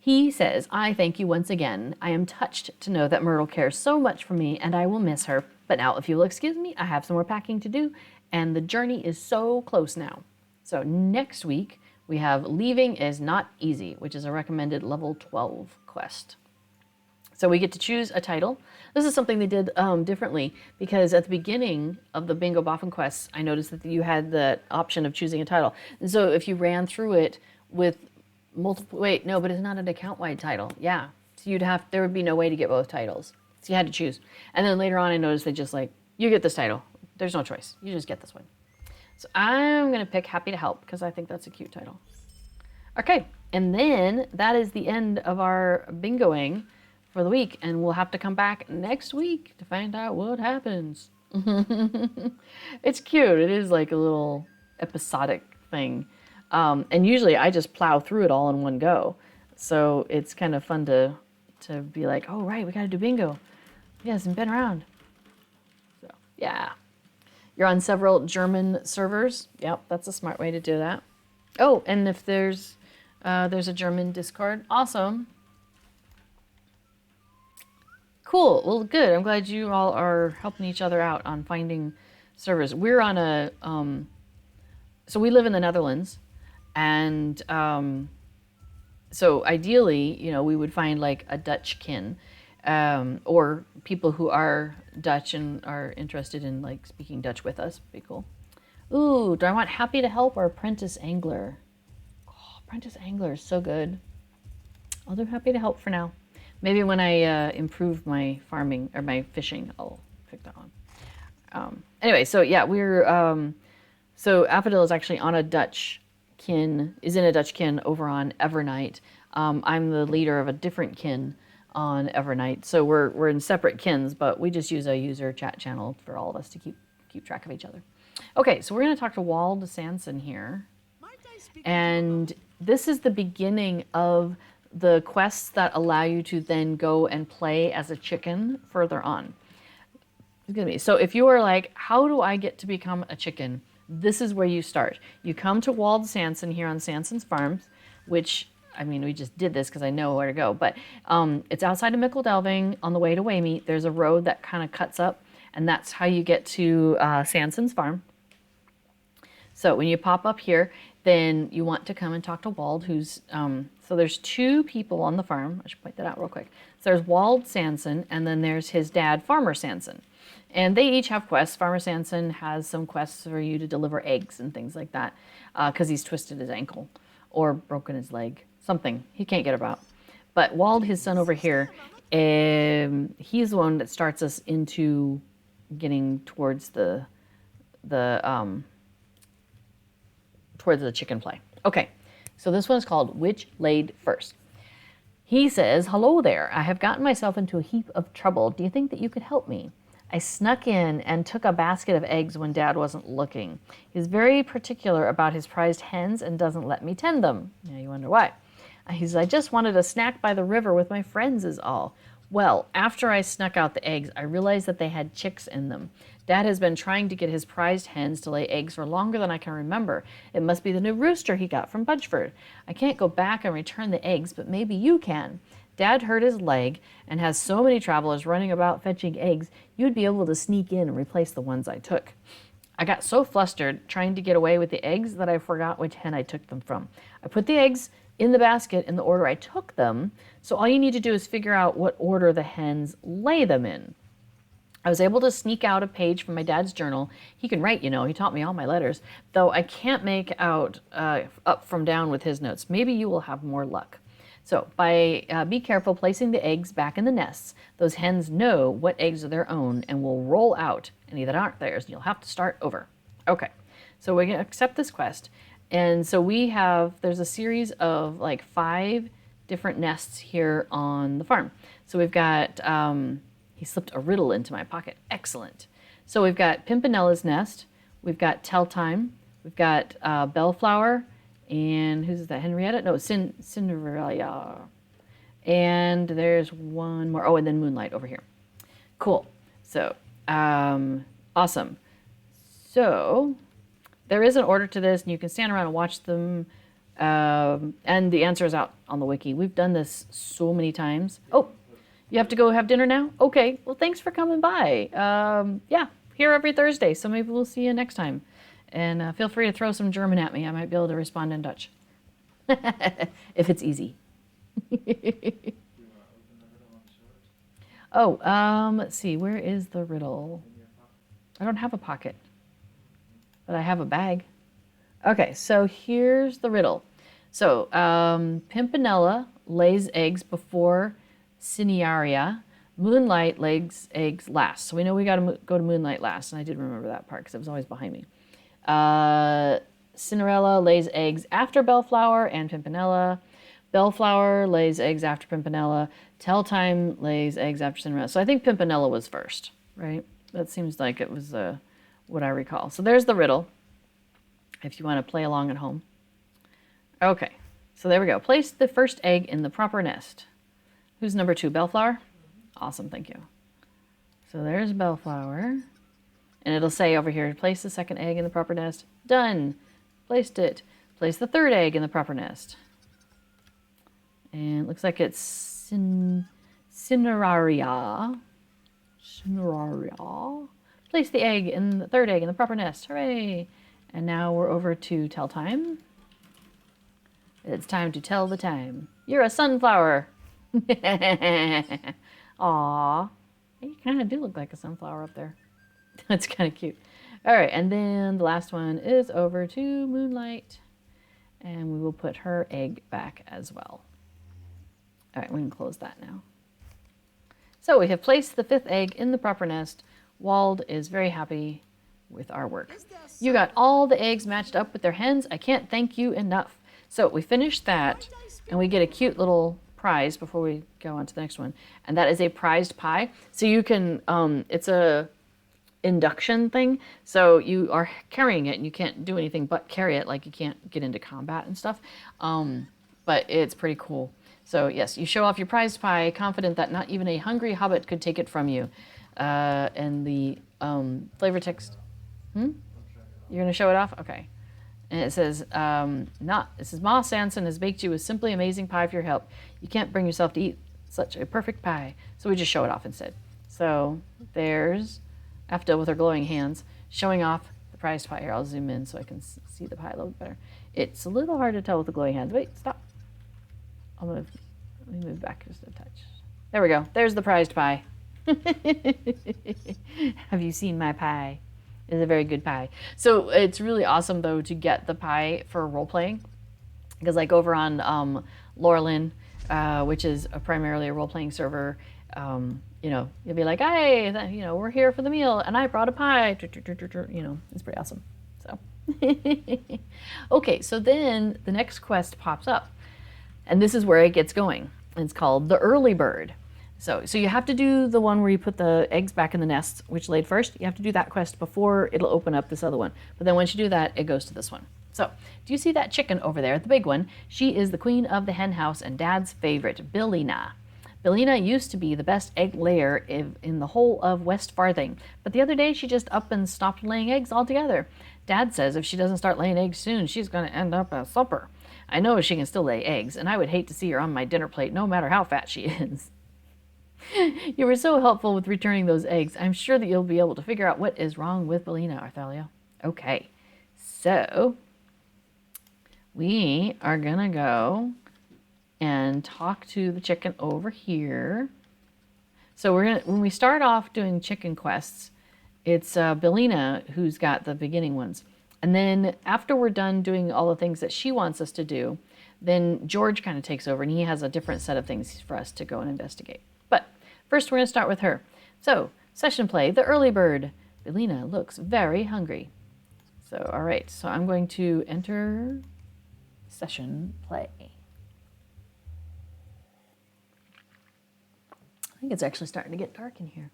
He says, I thank you once again. I am touched to know that Myrtle cares so much for me, and I will miss her. But now, if you will excuse me, I have some more packing to do, and the journey is so close now. So next week, we have Leaving is Not Easy, which is a recommended level 12 quest. So we get to choose a title. This is something they did differently, because at the beginning of the Bingo Boffin quests, I noticed that you had the option of choosing a title. And so if you ran through it with multiple, wait, no, but it's not an account-wide title. Yeah, so there would be no way to get both titles. So you had to choose. And then later on, I noticed they just like, you get this title. There's no choice. You just get this one. So I'm going to pick Happy to Help because I think that's a cute title. Okay, and then that is the end of our bingoing for the week. And we'll have to come back next week to find out what happens. It's cute. It is like a little episodic thing. And usually I just plow through it all in one go. So it's kind of fun to be like, oh, right, we got to do bingo. He hasn't been around. So, yeah. You're on several German servers. Yep, that's a smart way to do that. Oh, and if there's a German Discord, awesome. Cool. Well, good. I'm glad you all are helping each other out on finding servers. We're on a, so we live in the Netherlands, and so ideally, you know, we would find like a Dutch kin, or people who are Dutch and are interested in like speaking Dutch with us. Be cool. Ooh, do I want Happy to Help or Apprentice Angler? Oh, Apprentice Angler is so good. I'll do Happy to Help for now. Maybe when I improve my farming or my fishing, I'll pick that one. Anyway, so yeah, we're so Affodil is actually on a Dutch kin, is in a Dutch kin over on Evernight. I'm the leader of a different kin on Evernight, so we're in separate kins, but we just use a user chat channel for all of us to keep track of each other. Okay, so we're going to talk to Wald Sandson here. And this is the beginning of the quests that allow you to then go and play as a chicken further on. So if you are like, how do I get to become a chicken? This is where you start. You come to Wald Sandson here on Sanson's Farms, which, I mean, we just did this because I know where to go, but it's outside of Mickle Delving on the way to Waymeet. There's a road that kind of cuts up, and that's how you get to Sanson's Farm. So when you pop up here, then you want to come and talk to Wald, who's, so there's 2 people on the farm. I should point that out real quick. So there's Wald Sandson, and then there's his dad, Farmer Sandson. And they each have quests. Farmer Sandson has some quests for you to deliver eggs and things like that, because he's twisted his ankle or broken his leg, something he can't get about. But Wald, his son over here, he's the one that starts us into getting towards the chicken play. Okay, so this one's called Which Laid First. He says, hello there. I have gotten myself into a heap of trouble. Do you think that you could help me? I snuck in and took a basket of eggs when Dad wasn't looking. He's very particular about his prized hens and doesn't let me tend them. Now you wonder why. He says, I just wanted a snack by the river with my friends is all. Well, after I snuck out the eggs, I realized that they had chicks in them. Dad has been trying to get his prized hens to lay eggs for longer than I can remember. It must be the new rooster he got from Budgeford. I can't go back and return the eggs, but maybe you can. Dad hurt his leg and has so many travelers running about fetching eggs, you'd be able to sneak in and replace the ones I took. I got so flustered trying to get away with the eggs that I forgot which hen I took them from. I put the eggs in the basket in the order I took them, so all you need to do is figure out what order the hens lay them in. I was able to sneak out a page from my dad's journal. He can write, you know, he taught me all my letters, though I can't make out up from down with his notes. Maybe you will have more luck. So be careful placing the eggs back in the nests. Those hens know what eggs are their own and will roll out any that aren't theirs. You'll have to start over. Okay, so we're going to accept this quest. And so there's a series of like 5 different nests here on the farm. So we've got, he slipped a riddle into my pocket. Excellent. So we've got Pimpinella's nest. We've got Tell Time. We've got Bellflower. And who's that? Henrietta? No, Cinderella. And there's one more. Oh, and then Moonlight over here. Cool. So, awesome. So, there is an order to this, and you can stand around and watch them. And the answer is out on the wiki. We've done this so many times. Oh, you have to go have dinner now? Okay. Well, thanks for coming by. Yeah, here every Thursday, so maybe we'll see you next time. And feel free to throw some German at me. I might be able to respond in Dutch. If it's easy. Oh, let's see. Where is the riddle? I don't have a pocket, but I have a bag. Okay, so here's the riddle. So, Pimpinella lays eggs before Cinearia. Moonlight lays eggs last. So we know we got to go to Moonlight last, and I did remember that part because it was always behind me. Cinderella lays eggs after Bellflower and Pimpinella. Bellflower lays eggs after Pimpinella. Tell Time lays eggs after Cinderella. So I think Pimpinella was first, right? That seems like it was what I recall. So there's the riddle, if you want to play along at home. Okay, so there we go. Place the first egg in the proper nest. Who's number 2, Bellflower? Awesome, thank you. So there's Bellflower. And it'll say over here, place the second egg in the proper nest. Done. Placed it. Place the third egg in the proper nest. And it looks like it's Cineraria. Cineraria. Place the third egg in the proper nest. Hooray. And now we're over to Tell Time. It's time to tell the time. You're a sunflower. Aw. You kind of do look like a sunflower up there. That's kind of cute. All right, and then the last one is over to Moonlight. And we will put her egg back as well. All right, we can close that now. So we have placed the 5th egg in the proper nest. Wald is very happy with our work. You got all the eggs matched up with their hens. I can't thank you enough. So we finished that, and we get a cute little prize before we go on to the next one. And that is a prized pie. So you can, it's a induction thing. So you are carrying it and you can't do anything but carry it. Like you can't get into combat and stuff. But it's pretty cool. So yes, you show off your prized pie, confident that not even a hungry hobbit could take it from you. And the flavor text. You're gonna show it off? Okay. And it says, it says, Ma Sandson has baked you a simply amazing pie for your help. You can't bring yourself to eat such a perfect pie. So we just show it off instead. So there's Afdil with her glowing hands, showing off the prized pie. Here, I'll zoom in so I can see the pie a little better. It's a little hard to tell with the glowing hands. Wait, stop. Let me move back just a touch. There we go. There's the prized pie. Have you seen my pie? It's a very good pie. So it's really awesome though to get the pie for role playing, because like over on Laurelin, which is primarily a role playing server, you know, you'll be like, hey, you know, we're here for the meal, and I brought a pie. You know, it's pretty awesome. So, okay, so then the next quest pops up, and this is where it gets going. It's called the Early Bird. So you have to do the one where you put the eggs back in the nests, which laid first. You have to do that quest before it'll open up this other one. But then once you do that, it goes to this one. So, do you see that chicken over there, the big one? She is the queen of the hen house and Dad's favorite, Billina. Billina used to be the best egg layer in the whole of West Farthing, but the other day she just up and stopped laying eggs altogether. Dad says if she doesn't start laying eggs soon, she's going to end up at supper. I know she can still lay eggs, and I would hate to see her on my dinner plate no matter how fat she is. You were so helpful with returning those eggs. I'm sure that you'll be able to figure out what is wrong with Billina, Arthalia. Okay, so we are going to go and talk to the chicken over here. So when we start off doing chicken quests, it's Billina who's got the beginning ones. And then after we're done doing all the things that she wants us to do, then George kind of takes over and he has a different set of things for us to go and investigate. But first we're going to start with her. So, session play, the early bird. Billina looks very hungry. So, all right, so I'm going to enter session play. I think it's actually starting to get dark in here.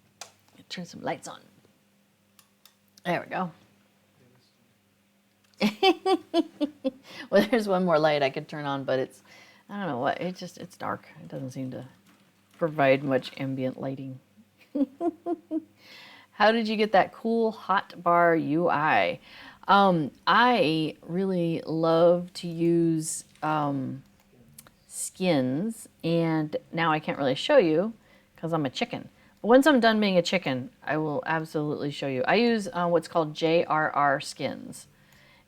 Turn some lights on. There we go. Well, there's one more light I could turn on, but it's, I don't know what, it's dark. It doesn't seem to provide much ambient lighting. How did you get that cool hot bar UI? I really love to use skins, and now I can't really show you because I'm a chicken. But once I'm done being a chicken, I will absolutely show you. I use what's called JRR skins.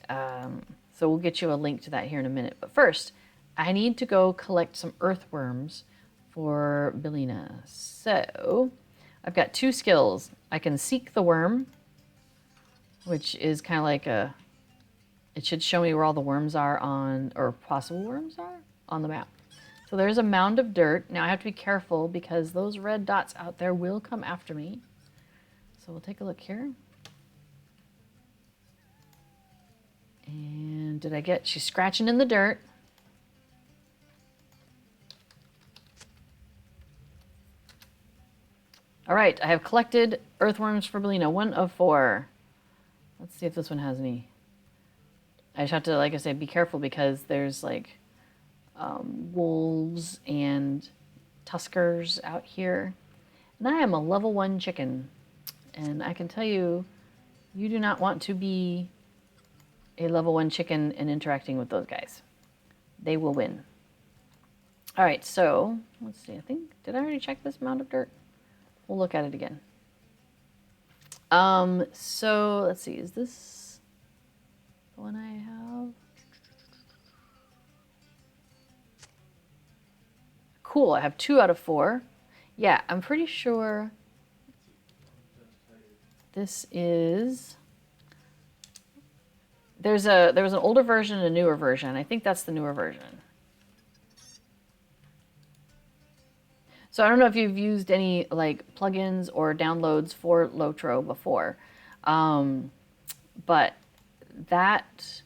So we'll get you a link to that here in a minute. But first, I need to go collect some earthworms for Billina. So I've got 2 skills. I can seek the worm, which is kind of like it should show me where all the worms are on, or possible worms are, on the map. So there's a mound of dirt. Now I have to be careful because those red dots out there will come after me. So we'll take a look here. And she's scratching in the dirt. All right, I have collected earthworms for Billina, 1 of 4. Let's see if this one has any. I just have to, like I said, be careful because there's like wolves and tuskers out here. And I am a level 1 chicken. And I can tell you, you do not want to be a level 1 chicken and interacting with those guys. They will win. All right, so let's see. Did I already check this mound of dirt? We'll look at it again. So let's see. Is this the one I have? Cool. I have 2 out of 4. Yeah, I'm pretty sure this is. There was an older version and a newer version. I think that's the newer version. So I don't know if you've used any like plugins or downloads for LOTRO before, but that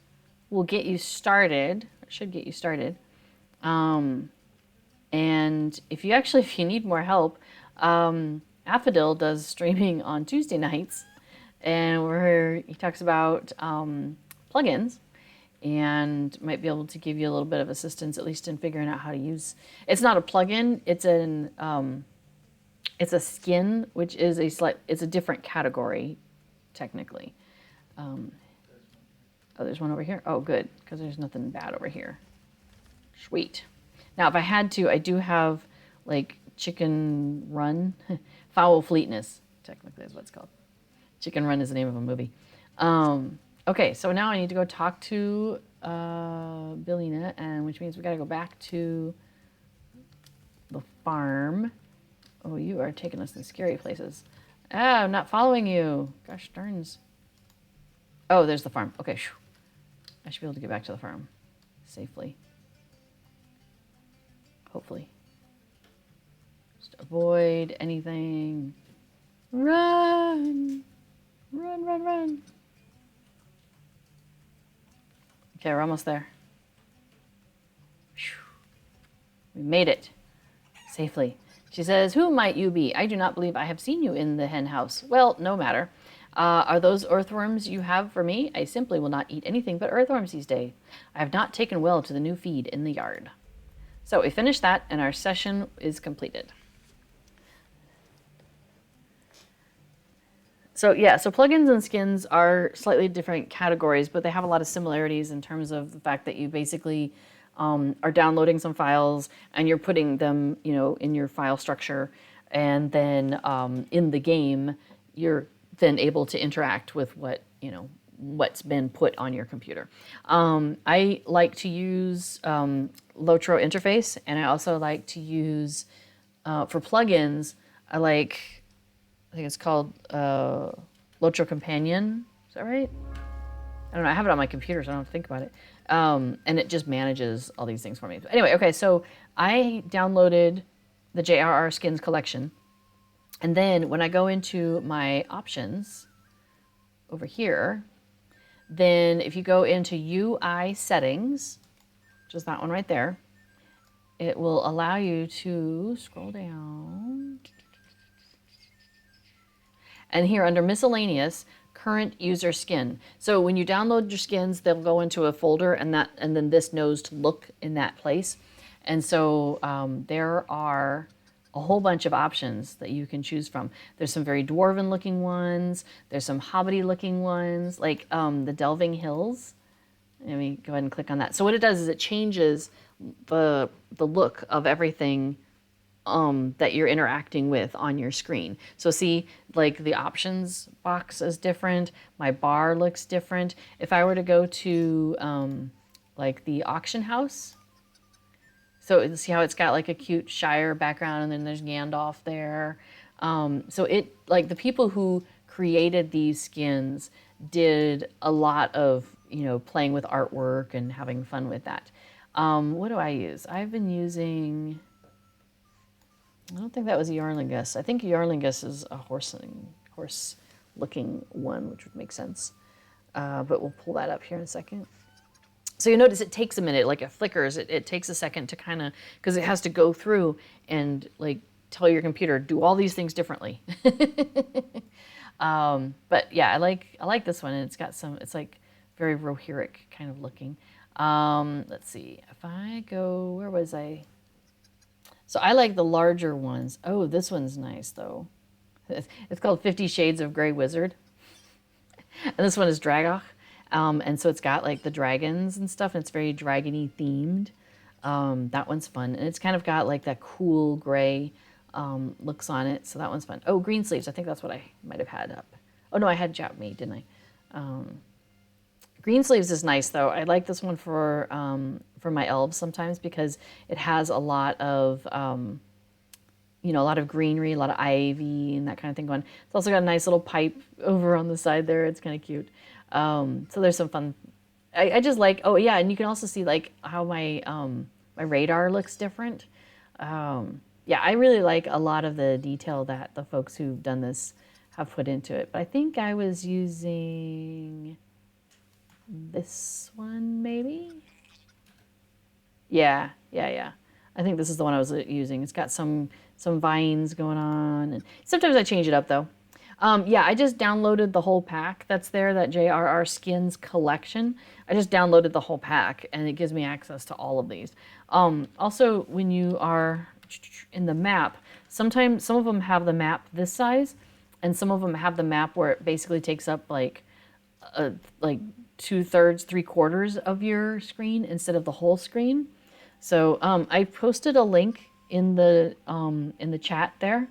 will get you started. Or should get you started. And if you need more help, Affadil does streaming on Tuesday nights. and where he talks about plugins and might be able to give you a little bit of assistance, at least in figuring out how to use. It's not a plugin; it's a skin, which is it's a different category, technically. Oh, there's one over here. Oh, good, because there's nothing bad over here. Sweet. Now, if I had to, I do have like Chicken Run, Foul Fleetness, technically is what it's called. Chicken Run is the name of a movie. Okay, so now I need to go talk to Billina, and which means we got to go back to the farm. Oh, you are taking us in scary places. Ah, I'm not following you. Gosh darns. Oh, there's the farm. Okay, I should be able to get back to the farm safely. Hopefully. Just avoid anything. Run! Run, run, run. Okay, we're almost there. We made it. Safely. She says, "Who might you be? I do not believe I have seen you in the hen house." Well, no matter. Are those earthworms you have for me? I simply will not eat anything but earthworms these days. I have not taken well to the new feed in the yard. So we finished that, and our session is completed. So yeah, so plugins and skins are slightly different categories, but they have a lot of similarities in terms of the fact that you basically are downloading some files and you're putting them, in your file structure, and then in the game, you're then able to interact with what's been put on your computer. I like to use LOTRO interface, and I also like to use for plugins. I think it's called LOTRO Companion. Is that right? I don't know. I have it on my computer, so I don't have to think about it. And it just manages all these things for me. But anyway, okay, so I downloaded the JRR Skins collection. And then when I go into my options over here, then if you go into UI settings, which is that one right there, it will allow you to scroll down. And here under miscellaneous, current user skin. So when you download your skins, they'll go into a folder, and then this knows to look in that place. And so there are a whole bunch of options that you can choose from. There's some very dwarven looking ones. There's some hobbity looking ones, like the Delving Hills. Let me go ahead and click on that. So what it does is it changes the look of everything that you're interacting with on your screen. So see, like the options box is different. My bar looks different. If I were to go to like the auction house, so see how it's got like a cute Shire background, and then there's Gandalf there. So it, like, the people who created these skins did a lot of, playing with artwork and having fun with that. What do I use? I've been using, I don't think that was a Yarlingus. I think Yarlingus is a horse-looking one, which would make sense. But we'll pull that up here in a second. So you notice it takes a minute, like it flickers. It takes a second to kind of, because it has to go through and like tell your computer, do all these things differently. But yeah, I like this one. And it's got some, it's like very Rohirric kind of looking. Let's see, if I go, where was I? So I like the larger ones. Oh, this one's nice though. It's called 50 Shades of Grey Wizard. And this one is Dragach. And so it's got like the dragons and stuff, and it's very dragony themed. That one's fun. And it's kind of got like that cool gray looks on it. So that one's fun. Oh, green sleeves. I think that's what I might have had up. Oh no, I had Jap Me, didn't I? Green sleeves is nice though. I like this one for my elves sometimes because it has a lot of a lot of greenery, a lot of ivy and that kind of thing going. It's also got a nice little pipe over on the side there. It's kind of cute. So there's some fun. I just like, oh yeah, and you can also see like how my my radar looks different. Yeah, I really like a lot of the detail that the folks who've done this have put into it. But I think I was using this one maybe. Yeah. I think this is the one I was using. It's got some vines going on, and sometimes I change it up though. Yeah, I just downloaded the whole pack that's there, that JRR Skins collection. I just downloaded the whole pack, and it gives me access to all of these. Also, when you are in the map, sometimes some of them have the map this size, and some of them have the map where it basically takes up like 2/3, 3/4 of your screen instead of the whole screen. So I posted a link in the chat there,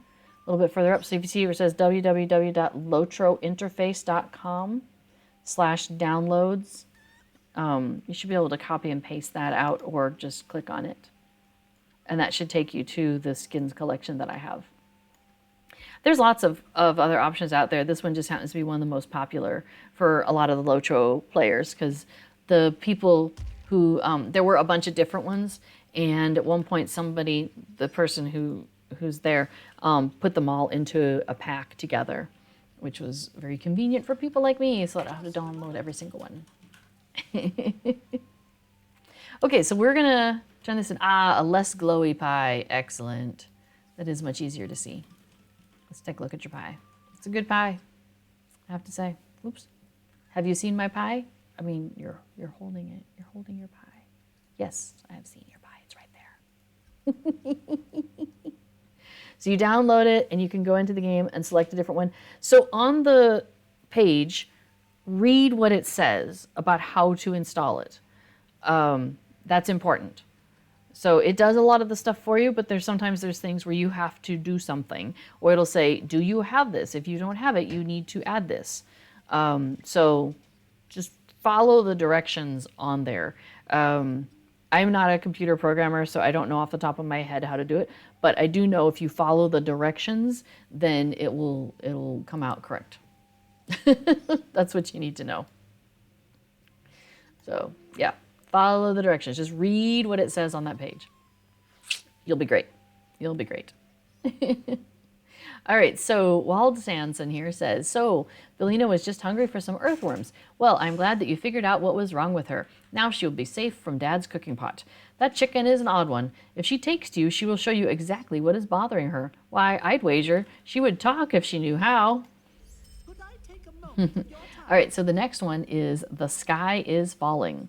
a little bit further up. So if you see where it says www.lotrointerface.com/downloads, you should be able to copy and paste that out or just click on it. And that should take you to the skins collection that I have. There's lots of other options out there. This one just happens to be one of the most popular for a lot of the LOTRO players because the people who, there were a bunch of different ones, and at one point somebody, the person who's there, put them all into a pack together, which was very convenient for people like me, so I don't have to download every single one. Okay, so we're gonna turn this in, a less glowy pie, excellent. That is much easier to see. Let's take a look at your pie. It's a good pie, I have to say. Oops. Have you seen my pie? I mean, you're holding it. You're holding your pie. Yes, I have seen your pie. It's right there. So you download it, and you can go into the game and select a different one. So on the page, read what it says about how to install it. That's important. So it does a lot of the stuff for you, but sometimes there's things where you have to do something, or it'll say, do you have this? If you don't have it, you need to add this. So just follow the directions on there. I'm not a computer programmer, so I don't know off the top of my head how to do it, but I do know if you follow the directions, then it'll come out correct. That's what you need to know. So yeah. Follow the directions. Just read what it says on that page. You'll be great. You'll be great. All right, so Wald Sandson here says, so Belina was just hungry for some earthworms. Well, I'm glad that you figured out what was wrong with her. Now she'll be safe from Dad's cooking pot. That chicken is an odd one. If she takes to you, she will show you exactly what is bothering her. Why, I'd wager she would talk if she knew how. Could I take a moment of your time? All right, so the next one is The Sky is Falling.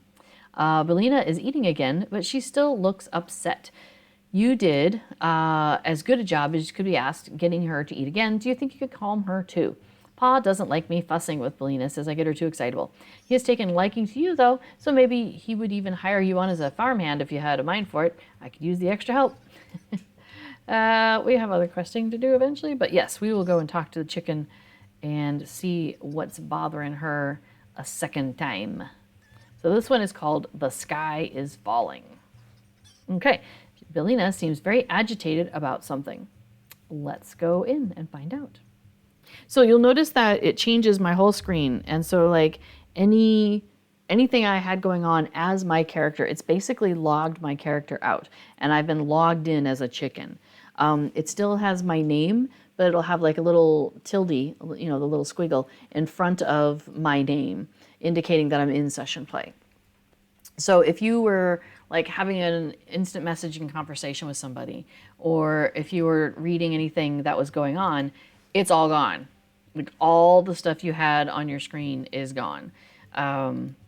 Belina is eating again, but she still looks upset. You did as good a job as could be asked getting her to eat again. Do you think you could calm her too? Pa doesn't like me fussing with Belina, says I get her too excitable. He has taken liking to you, though, so maybe he would even hire you on as a farmhand if you had a mind for it. I could use the extra help. We have other questing to do eventually, but yes, we will go and talk to the chicken and see what's bothering her a second time. So this one is called The Sky is Falling. Okay, Belina seems very agitated about something. Let's go in and find out. So you'll notice that it changes my whole screen. And so like anything I had going on as my character, it's basically logged my character out. And I've been logged in as a chicken. It still has my name, but it'll have like a little tilde, you know, the little squiggle in front of my name, indicating that I'm in session play. So if you were like having an instant messaging conversation with somebody, or if you were reading anything that was going on, it's all gone. Like all the stuff you had on your screen is gone.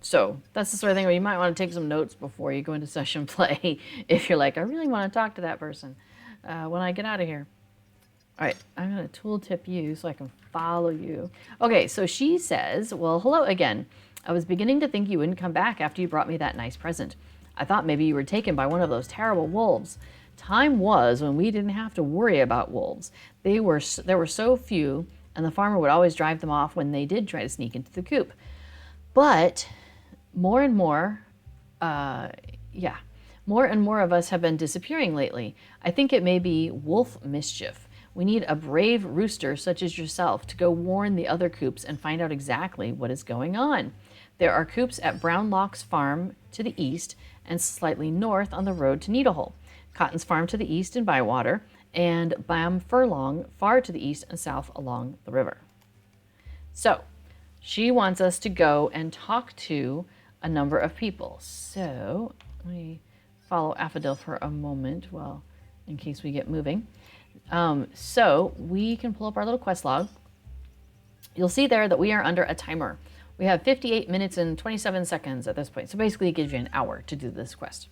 So that's the sort of thing where you might want to take some notes before you go into session play if you're like, I really want to talk to that person when I get out of here. All right, I'm going to tooltip you so I can follow you. Okay, so she says, well, hello again. I was beginning to think you wouldn't come back after you brought me that nice present. I thought maybe you were taken by one of those terrible wolves. Time was when we didn't have to worry about wolves. There were so few, and the farmer would always drive them off when they did try to sneak into the coop. But more and more of us have been disappearing lately. I think it may be wolf mischief. We need a brave rooster such as yourself to go warn the other coops and find out exactly what is going on. There are coops at Brownlock's farm to the east and slightly north on the road to Needlehole, Cotton's farm to the east in Bywater, and Bam Furlong far to the east and south along the river. So she wants us to go and talk to a number of people. So let me follow Affodil for a moment, in case we get moving. So we can pull up our little quest log, You'll see there that we are under a timer. We have 58 minutes and 27 seconds at this point. So basically it gives you an hour to do this quest.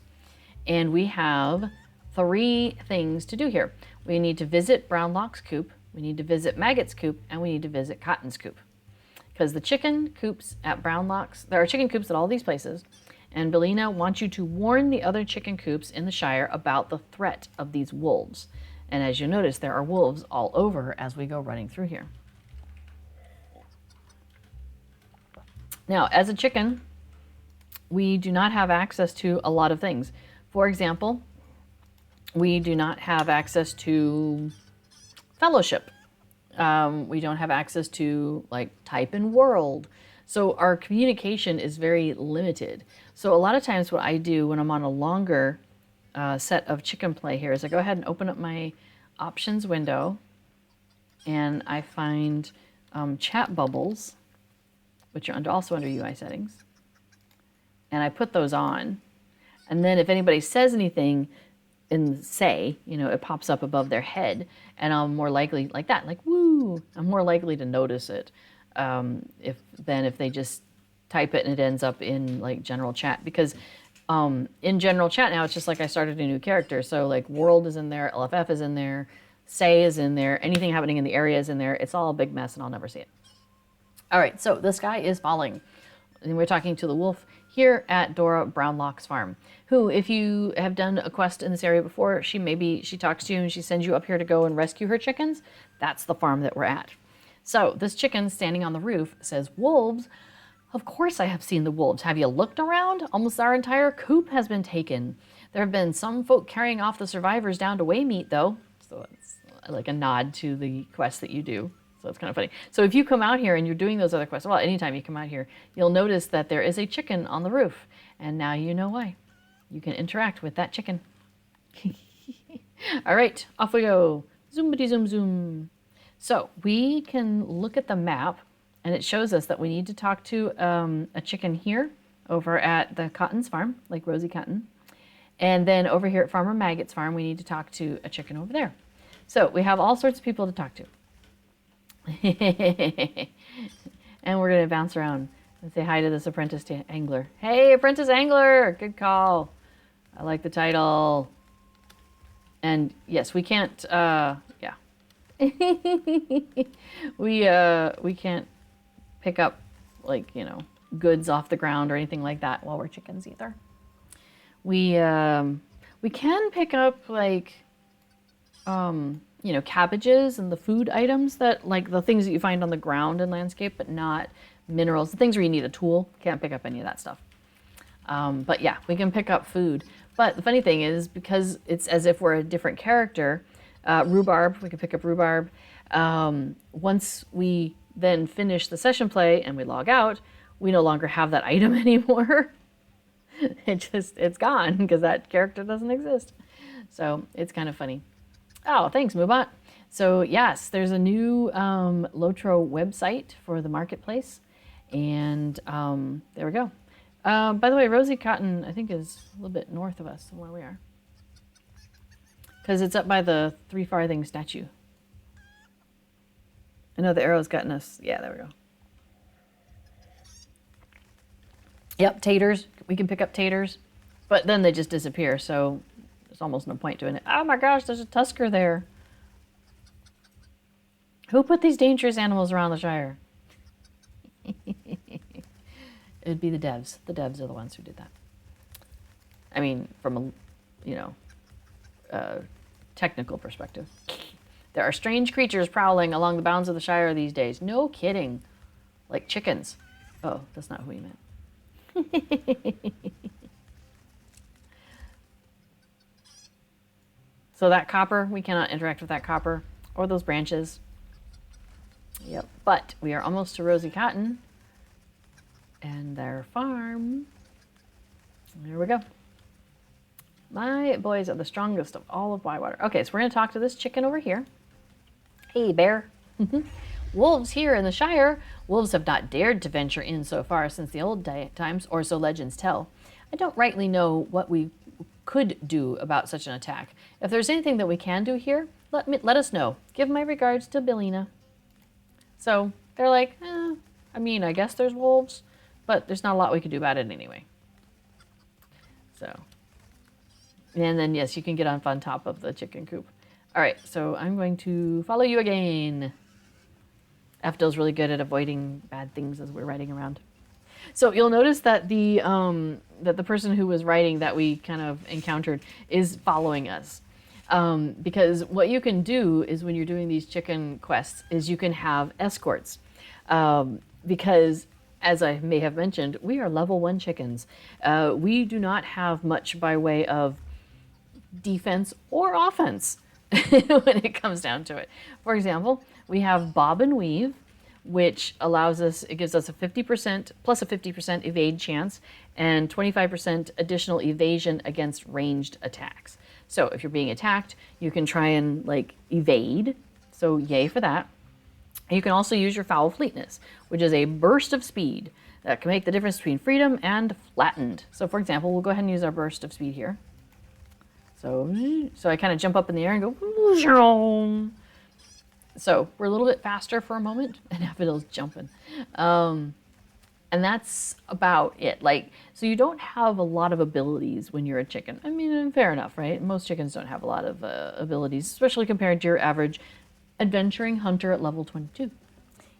And we have 3 things to do here. We need to visit Brownlock's coop, we need to visit Maggot's coop, and we need to visit Cotton's coop. Because the chicken coops at Brownlock's, there are chicken coops at all these places, and Bellina wants you to warn the other chicken coops in the Shire about the threat of these wolves. And as you notice, there are wolves all over as we go running through here. Now, as a chicken, we do not have access to a lot of things. For example, we do not have access to fellowship. We don't have access to like type in world. So our communication is very limited. So a lot of times what I do when I'm on a longer set of chicken play here is I go ahead and open up my options window and I find chat bubbles, which are also under UI settings. And I put those on. And then if anybody says anything in say, you know, it pops up above their head and I'm more likely like that, like, woo, I'm more likely to notice it if they just type it and it ends up in like general chat. Because in general chat now, it's just like I started a new character. So like world is in there, LFF is in there, say is in there, anything happening in the area is in there. It's all a big mess and I'll never see it. All right, so the sky is falling. And we're talking to the wolf here at Dora Brownlock's farm, who, if you have done a quest in this area before, she talks to you and she sends you up here to go and rescue her chickens. That's the farm that we're at. So this chicken standing on the roof says, wolves? Of course I have seen the wolves. Have you looked around? Almost our entire coop has been taken. There have been some folk carrying off the survivors down to Waymeet, though. So it's like a nod to the quest that you do. So it's kind of funny. So if you come out here and you're doing those other quests, well, anytime you come out here, you'll notice that there is a chicken on the roof. And now you know why. You can interact with that chicken. All right, off we go. Zoomity zoom zoom. So we can look at the map and it shows us that we need to talk to a chicken here over at the Cotton's farm, like Rosie Cotton. And then over here at Farmer Maggot's farm, we need to talk to a chicken over there. So we have all sorts of people to talk to. And we're going to bounce around and say hi to this apprentice angler. Hey, apprentice angler, good call. I like the title. And yes, we can't, yeah. we can't pick up like, you know, goods off the ground or anything like that while we're chickens either. We can pick up like, you know, cabbages and the food items that, like the things that you find on the ground in landscape, but not minerals. The things where you need a tool, can't pick up any of that stuff. But yeah, we can pick up food. But the funny thing is, because it's as if we're a different character, rhubarb, we can pick up rhubarb. Once we then finish the session play and we log out, we no longer have that item anymore. It's gone because that character doesn't exist. So it's kind of funny. Oh, thanks, Moobot. So yes, there's a new LOTRO website for the marketplace. And there we go. By the way, Rosie Cotton, I think, is a little bit north of us from where we are. Because it's up by the 3 farthing statue. I know the arrow's gotten us. Yeah, there we go. Yep, taters. We can pick up taters. But then they just disappear, so there's almost no point doing it. Oh my gosh, there's a tusker there. Who put these dangerous animals around the Shire? It would be the devs. The devs are the ones who did that. I mean, from a, you know, technical perspective. There are strange creatures prowling along the bounds of the Shire these days. No kidding. Like chickens. Oh, that's not who he meant. So that copper, we cannot interact with that copper or those branches. Yep, but we are almost to Rosie Cotton and their farm. There we go. My boys are the strongest of all of Bywater. Okay, so we're going to talk to this chicken over here. Hey, bear. Wolves here in the Shire. Wolves have not dared to venture in so far since the old times, or so legends tell. I don't rightly know what we could do about such an attack. If there's anything that we can do here, let us know. Give my regards to Bellina. So, they're like, I mean, I guess there's wolves, but there's not a lot we can do about it anyway. So, and then yes, you can get up on top of the chicken coop. All right, so I'm going to follow you again. Afdil's really good at avoiding bad things as we're riding around. So you'll notice that the person who was riding that we kind of encountered is following us. Because what you can do is when you're doing these chicken quests is you can have escorts. Because as I may have mentioned, we are level 1 chickens. We do not have much by way of defense or offense when it comes down to it. For example, we have bob and weave, which allows us, it gives us a 50% plus a 50% evade chance and 25% additional evasion against ranged attacks. So if you're being attacked, you can try and like evade. So yay for that. And you can also use your foul fleetness, which is a burst of speed that can make the difference between freedom and flattened. So for example, we'll go ahead and use our burst of speed here. So I kind of jump up in the air and go. So we're a little bit faster for a moment, and Affidil's jumping. And that's about it. Like, so you don't have a lot of abilities when you're a chicken. I mean, fair enough, right? Most chickens don't have a lot of abilities, especially compared to your average adventuring hunter at level 22,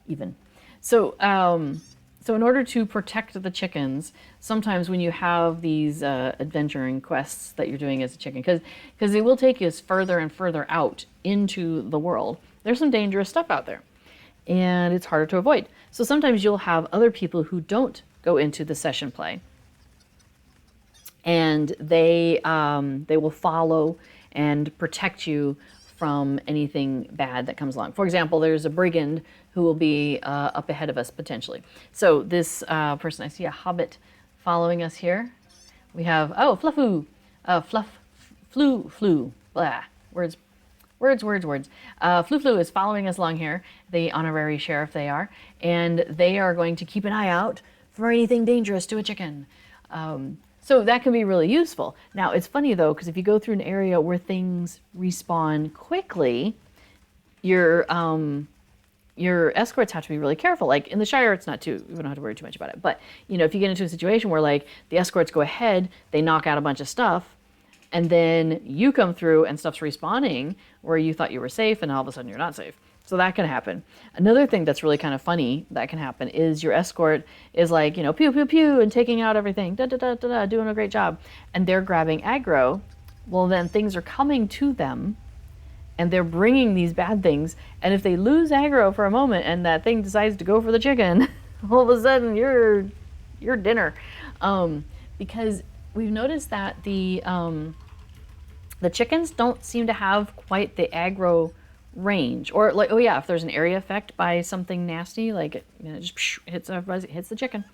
even. So, so in order to protect the chickens, sometimes when you have these adventuring quests that you're doing as a chicken, because it will take you further and further out into the world, there's some dangerous stuff out there, and it's harder to avoid. So sometimes you'll have other people who don't go into the session play, and they will follow and protect you from anything bad that comes along. For example, there's a brigand who will be up ahead of us potentially. So this person, I see a hobbit following us here. We have, Flu, blah, words. Flu is following us along here, the honorary sheriff they are, and they are going to keep an eye out for anything dangerous to a chicken. So that can be really useful. Now, it's funny though, because if you go through an area where things respawn quickly, your escorts have to be really careful. Like in the Shire, it's not too, we don't have to worry too much about it. But, you know, if you get into a situation where like the escorts go ahead, they knock out a bunch of stuff, and then you come through and stuff's respawning where you thought you were safe and all of a sudden you're not safe. So that can happen. Another thing that's really kind of funny that can happen is your escort is like, you know, pew, pew, pew, and taking out everything, doing a great job. And they're grabbing aggro. Well, then things are coming to them and they're bringing these bad things. And if they lose aggro for a moment and that thing decides to go for the chicken, all of a sudden you're dinner. Because we've noticed that the chickens don't seem to have quite the aggro range, or like, oh yeah, if there's an area effect by something nasty, like it, you know, just hits everybody, hits the chicken.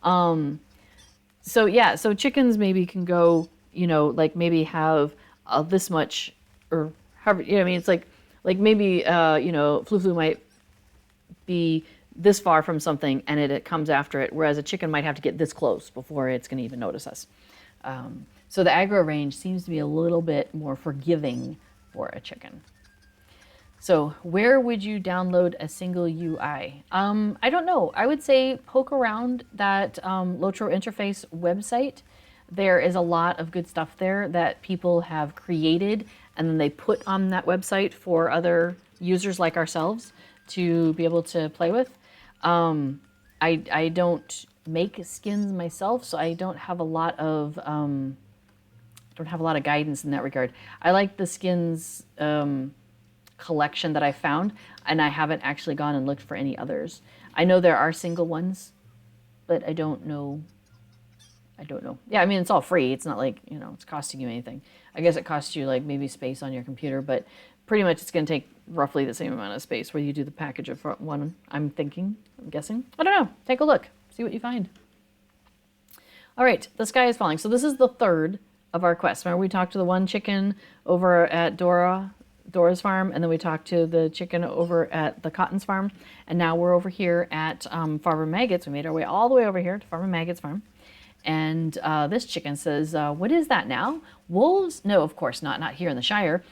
So yeah, so chickens maybe can go, you know, like maybe have this much, or however, you know, I mean, it's like maybe you know, Flu might be this far from something and it comes after it, whereas a chicken might have to get this close before it's going to even notice us. So the aggro range seems to be a little bit more forgiving for a chicken. So where would you download a single UI? I don't know. I would say poke around that LOTRO interface website. There is a lot of good stuff there that people have created and then they put on that website for other users like ourselves to be able to play with. I don't make skins myself, so I don't have a lot of guidance in that regard. I like the skins collection that I found, and I haven't actually gone and looked for any others. I know there are single ones, but I don't know. Yeah, I mean, it's all free. It's not like, you know, it's costing you anything. I guess it costs you like maybe space on your computer, but pretty much it's going to take roughly the same amount of space whether you do the package of one, I'm guessing. I don't know. Take a look. See what you find. All right, the sky is falling. So this is the third of our quests. Remember we talked to the one chicken over at Dora's farm, and then we talked to the chicken over at the Cotton's farm, and now we're over here at Farmer Maggot's. We made our way all the way over here to Farmer Maggot's farm, and this chicken says, what is that now? Wolves? No, of course not here in the Shire.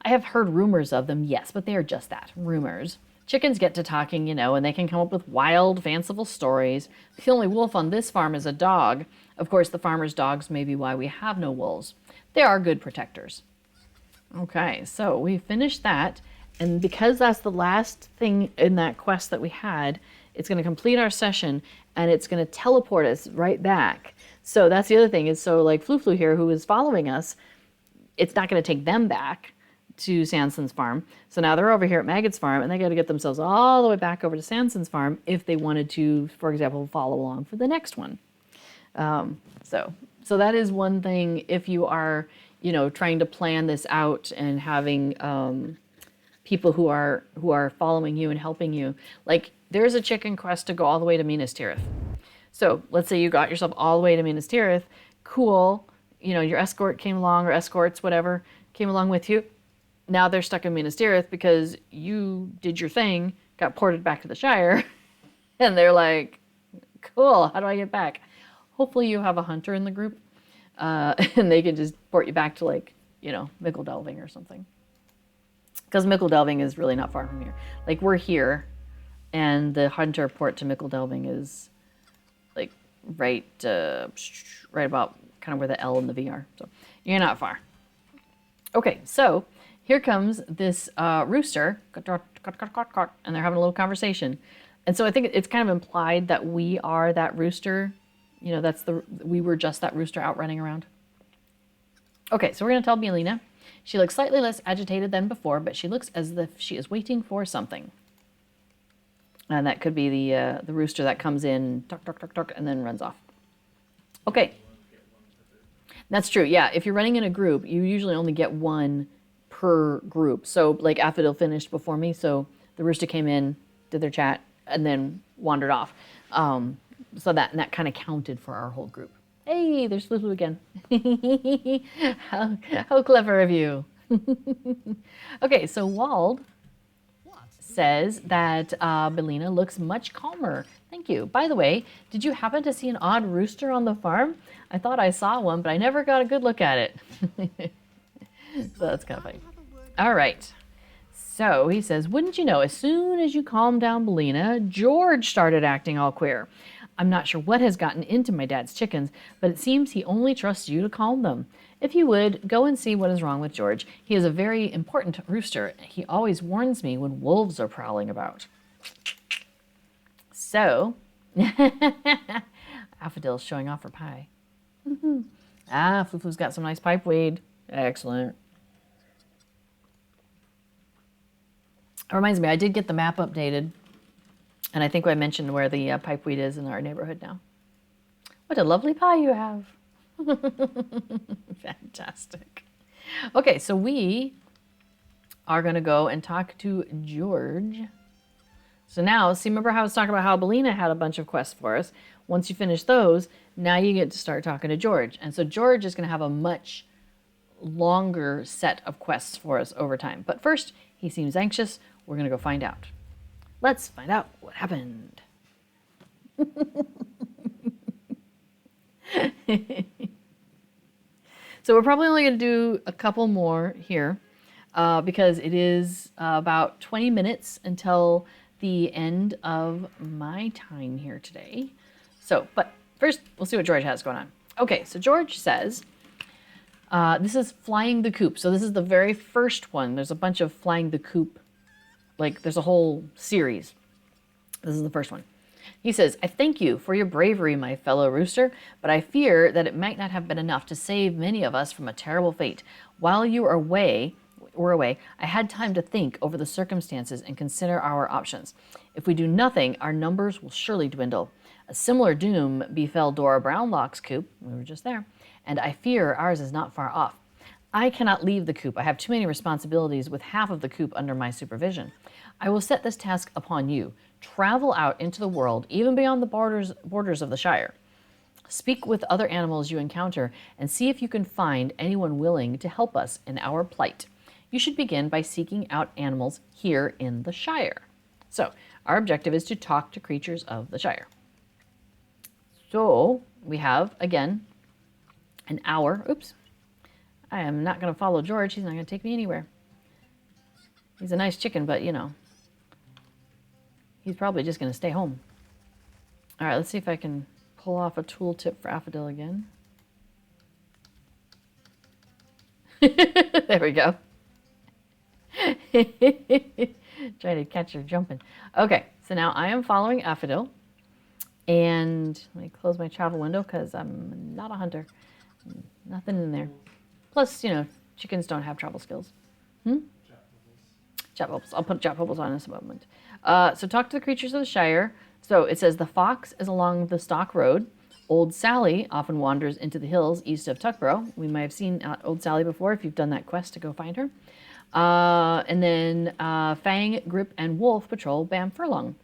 I have heard rumors of them, yes, but they are just that, rumors. Chickens get to talking, and they can come up with wild, fanciful stories. The only wolf on this farm is a dog. Of course, the farmer's dogs may be why we have no wolves. They are good protectors. Okay, so we finished that. And because that's the last thing in that quest that we had, it's going to complete our session and it's going to teleport us right back. So that's the other thing is, so like Flu here, who is following us, it's not going to take them back to Sandson's farm. So now they're over here at Maggot's farm and they got to get themselves all the way back over to Sandson's farm if they wanted to, for example, follow along for the next one. So that is one thing if you are, trying to plan this out and having people who are following you and helping you. Like there's a chicken quest to go all the way to Minas Tirith. So let's say you got yourself all the way to Minas Tirith. Cool. Your escort came along, or escorts, whatever, came along with you. Now they're stuck in Minas Tirith because you did your thing, got ported back to the Shire, and they're like, cool, how do I get back? Hopefully you have a hunter in the group, and they can just port you back to Mickle Delving or something. Because Mickle Delving is really not far from here. Like we're here, and the hunter port to Mickle Delving is like right about kind of where the L and the V are. So you're not far. Okay, so here comes this rooster, and they're having a little conversation. And so I think it's kind of implied that we are that rooster. We were just that rooster out running around. Okay, so we're going to tell Belina. She looks slightly less agitated than before, but she looks as if she is waiting for something. And that could be the rooster that comes in, tuck, tuck, tuck, tuck, and then runs off. Okay. That's true, yeah. If you're running in a group, you usually only get one per group. So like Affodil finished before me, so the rooster came in, did their chat, and then wandered off. So that kind of counted for our whole group. Hey, there's Flu again. How clever of you. Okay, so Wald says that Belina looks much calmer. Thank you. By the way, did you happen to see an odd rooster on the farm? I thought I saw one, but I never got a good look at it. So that's kind of funny. All right. So he says, wouldn't you know, as soon as you calmed down Belina, George started acting all queer. I'm not sure what has gotten into my dad's chickens, but it seems he only trusts you to calm them. If you would, go and see what is wrong with George. He is a very important rooster. He always warns me when wolves are prowling about. So, Affodil's showing off her pie. Flu's got some nice pipe weed. Excellent. It reminds me, I did get the map updated. And I think I mentioned where the pipeweed is in our neighborhood now. What a lovely pie you have. Fantastic. Okay, so we are going to go and talk to George. So now, see, remember how I was talking about how Belina had a bunch of quests for us? Once you finish those, now you get to start talking to George. And so George is going to have a much longer set of quests for us over time. But first, he seems anxious. We're going to go find out. Let's find out what happened. So we're probably only going to do a couple more here because it is about 20 minutes until the end of my time here today. So, but first, we'll see what George has going on. Okay, so George says, this is Flying the Coop. So this is the very first one. There's a bunch of Flying the Coop. Like, there's a whole series. This is the first one. He says, I thank you for your bravery, my fellow rooster, but I fear that it might not have been enough to save many of us from a terrible fate. While you were away, I had time to think over the circumstances and consider our options. If we do nothing, our numbers will surely dwindle. A similar doom befell Dora Brownlock's coop, we were just there, and I fear ours is not far off. I cannot leave the coop. I have too many responsibilities with half of the coop under my supervision. I will set this task upon you. Travel out into the world, even beyond the borders of the Shire. Speak with other animals you encounter and see if you can find anyone willing to help us in our plight. You should begin by seeking out animals here in the Shire. So, our objective is to talk to creatures of the Shire. So, we have, again, an hour. Oops. I am not going to follow George. He's not going to take me anywhere. He's a nice chicken, but, you know, he's probably just going to stay home. All right, let's see if I can pull off a tooltip for Affodil again. There we go. Trying to catch her jumping. Okay, so now I am following Affodil. And let me close my travel window because I'm not a hunter. Nothing in there. Plus, you know, chickens don't have travel skills. Chat bubbles. I'll put chat bubbles on in a moment. So talk to the creatures of the Shire. So it says the fox is along the Stock Road. Old Sally often wanders into the hills east of Tuckborough. We might have seen Old Sally before if you've done that quest to go find her. And then Fang, Grip, and Wolf patrol Bam Furlong,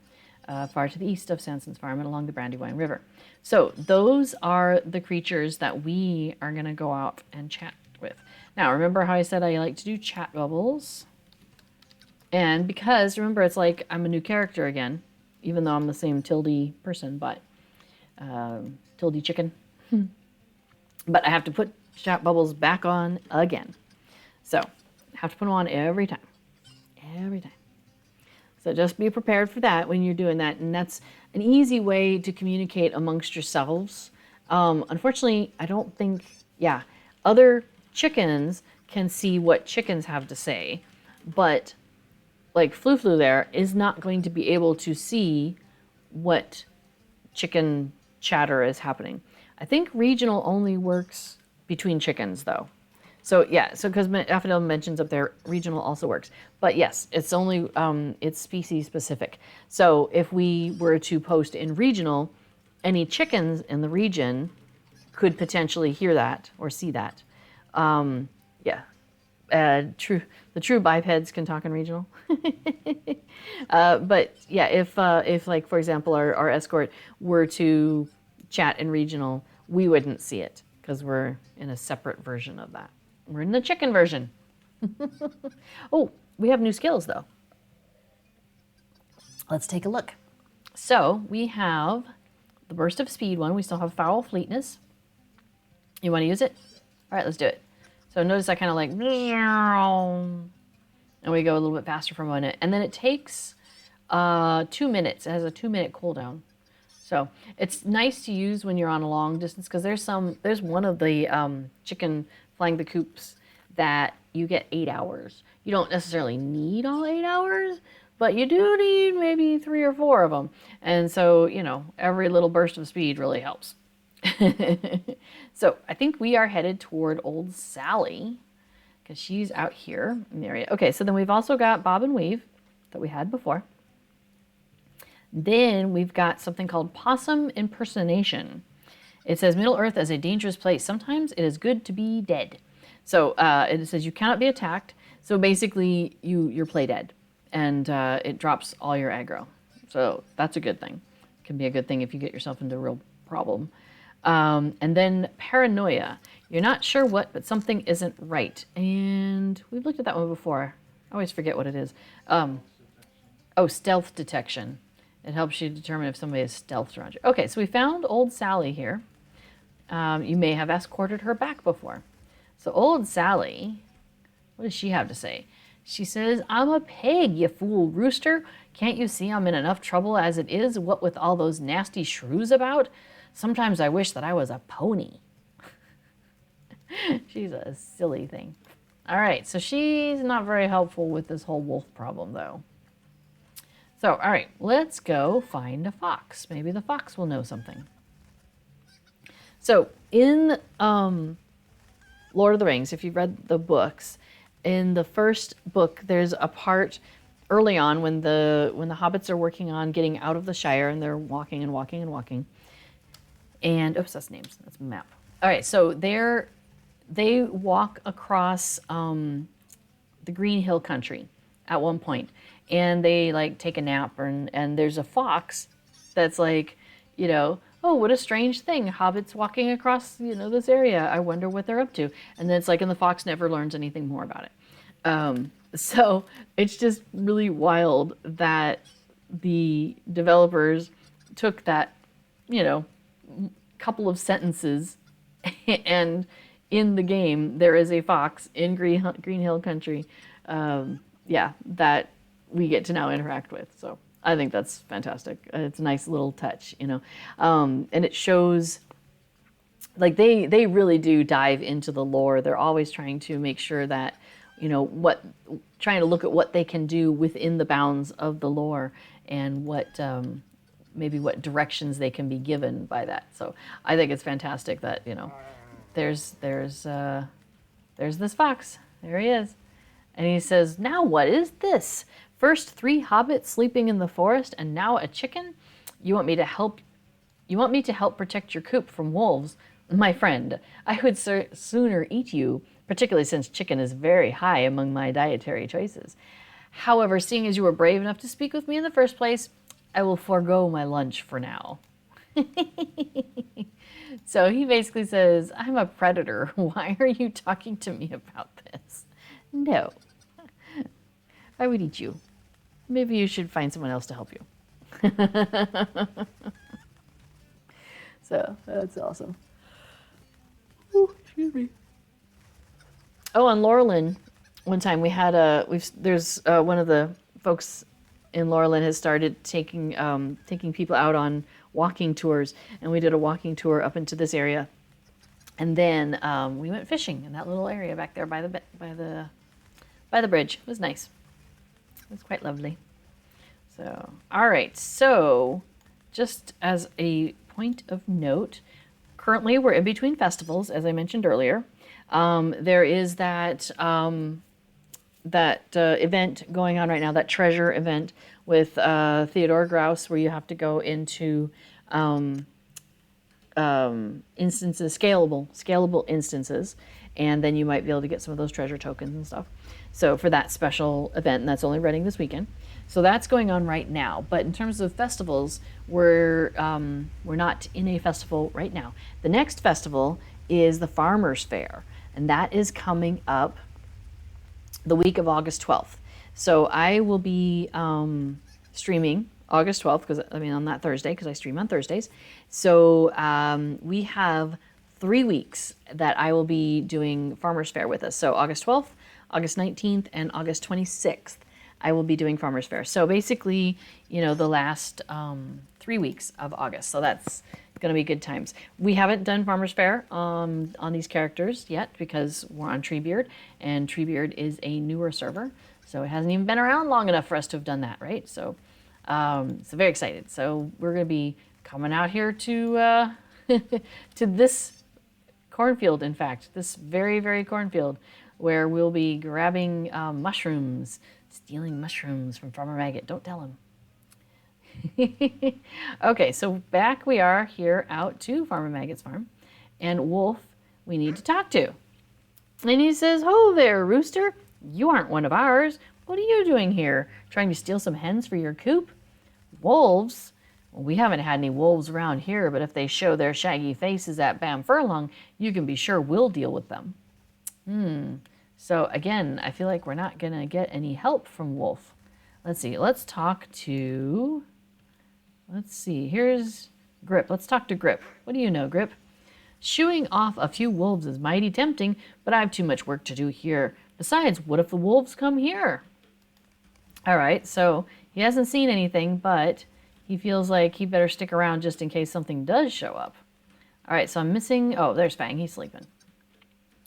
far to the east of Sanson's farm and along the Brandywine River. So those are the creatures that we are going to go out and chat with. Now, remember how I said I like to do chat bubbles? And because, remember, it's like I'm a new character again, even though I'm the same Tildy person, but Tildy chicken. But I have to put chat bubbles back on again. So I have to put them on every time. Every time. So just be prepared for that when you're doing that. And that's an easy way to communicate amongst yourselves. Unfortunately, I don't think, other chickens can see what chickens have to say, but like Flu there is not going to be able to see what chicken chatter is happening. I think regional only works between chickens though. So so because Affodil mentions up there, regional also works. But yes, it's only, it's species specific. So if we were to post in regional, any chickens in the region could potentially hear that or see that. The true bipeds can talk in regional. But yeah, if like, for example, our escort were to chat in regional, we wouldn't see it because we're in a separate version of that. We're in the chicken version. Oh, we have new skills though. Let's take a look. So we have the burst of speed one. We still have foul fleetness. You want to use it? All right, let's do it. So notice I kind of like, and we go a little bit faster for a minute. And then it takes 2 minutes. It has a 2-minute cooldown. So it's nice to use when you're on a long distance because there's one of the chicken flying the coops that you get 8 hours. You don't necessarily need all 8 hours, but you do need maybe 3 or 4 of them. And so, you know, every little burst of speed really helps. So I think we are headed toward Old Sally because she's out here in the area. Okay, so then we've also got Bob and Weave that we had before. Then we've got something called Possum Impersonation. It says Middle Earth is a dangerous place. Sometimes it is good to be dead. So it says you cannot be attacked. So basically you're play dead and it drops all your aggro. So that's a good thing. It can be a good thing if you get yourself into a real problem. And then Paranoia. You're not sure what, but something isn't right. And we've looked at that one before. I always forget what it is. Stealth detection. It helps you determine if somebody is stealthed around you. Okay, so we found Old Sally here. You may have escorted her back before. So Old Sally, what does she have to say? She says, I'm a pig, you fool rooster. Can't you see I'm in enough trouble as it is, what with all those nasty shrews about? Sometimes I wish that I was a pony. She's a silly thing. All right, so she's not very helpful with this whole wolf problem, though. So, all right, let's go find a fox. Maybe the fox will know something. So, in Lord of the Rings, if you've read the books, in the first book, there's a part early on when the hobbits are working on getting out of the Shire, and they're walking and walking and walking. And, oops, that's names. That's a map. All right, so they walk across the Green Hill country at one point, and they like take a nap, and there's a fox that's like, you know, oh, what a strange thing. Hobbits walking across, you know, this area. I wonder what they're up to. And then it's like, and the fox never learns anything more about it. So it's just really wild that the developers took that, you know, couple of sentences and in the game there is a fox in Green Hill country that we get to now interact with. So I think that's fantastic. It's a nice little touch, you know, and it shows like they really do dive into the lore. They're always trying to make sure that, you know, trying to look at what they can do within the bounds of the lore and what maybe what directions they can be given by that. So I think it's fantastic that, you know, there's this fox. There he is. And he says, "Now what is this? First 3 hobbits sleeping in the forest and now a chicken? You want me to help protect your coop from wolves? My friend, I would sooner eat you, particularly since chicken is very high among my dietary choices. However, seeing as you were brave enough to speak with me in the first place, I will forego my lunch for now." So he basically says, "I'm a predator. Why are you talking to me about this? No, I would eat you. Maybe you should find someone else to help you." So that's awesome. Ooh, excuse me. Oh, on Laurelin, one time we had there's one of the folks in Laurelin has started taking people out on walking tours, and we did a walking tour up into this area, and then we went fishing in that little area back there by the bridge. It was nice. It was quite lovely. So, all right. So, just as a point of note, currently we're in between festivals, as I mentioned earlier. There is that event going on right now, that treasure event with Theodore Grouse, where you have to go into instances, scalable instances, and then you might be able to get some of those treasure tokens and stuff. So for that special event, and that's only running this weekend. So that's going on right now. But in terms of festivals, we're not in a festival right now. The next festival is the Farmers Fair, and that is coming up the week of August 12th. So I will be streaming August 12th, on that Thursday, because I stream on Thursdays. So we have 3 weeks that I will be doing Farmers Fair with us. So August 12th, August 19th, and August 26th, I will be doing Farmers Fair. So basically, the last 3 weeks of August. So that's going to be good times. We haven't done Farmers Fair on these characters yet because we're on Treebeard, and Treebeard is a newer server. So it hasn't even been around long enough for us to have done that, right? So very excited. So we're going to be coming out here to to this cornfield, in fact, this very, very cornfield, where we'll be grabbing mushrooms, stealing mushrooms from Farmer Maggot. Don't tell him. Okay, so back we are here out to Farmer Maggot's farm, and Wolf we need to talk to. And he says, "Ho there, Rooster. You aren't one of ours. What are you doing here? Trying to steal some hens for your coop? Wolves? Well, we haven't had any wolves around here, but if they show their shaggy faces at Bam Furlong, you can be sure we'll deal with them." So again, I feel like we're not going to get any help from Wolf. Let's see. Let's see. Here's Grip. Let's talk to Grip. What do you know, Grip? "Shooing off a few wolves is mighty tempting, but I have too much work to do here. Besides, what if the wolves come here?" All right, so he hasn't seen anything, but he feels like he better stick around just in case something does show up. All right, so I'm missing... Oh, there's Fang. He's sleeping.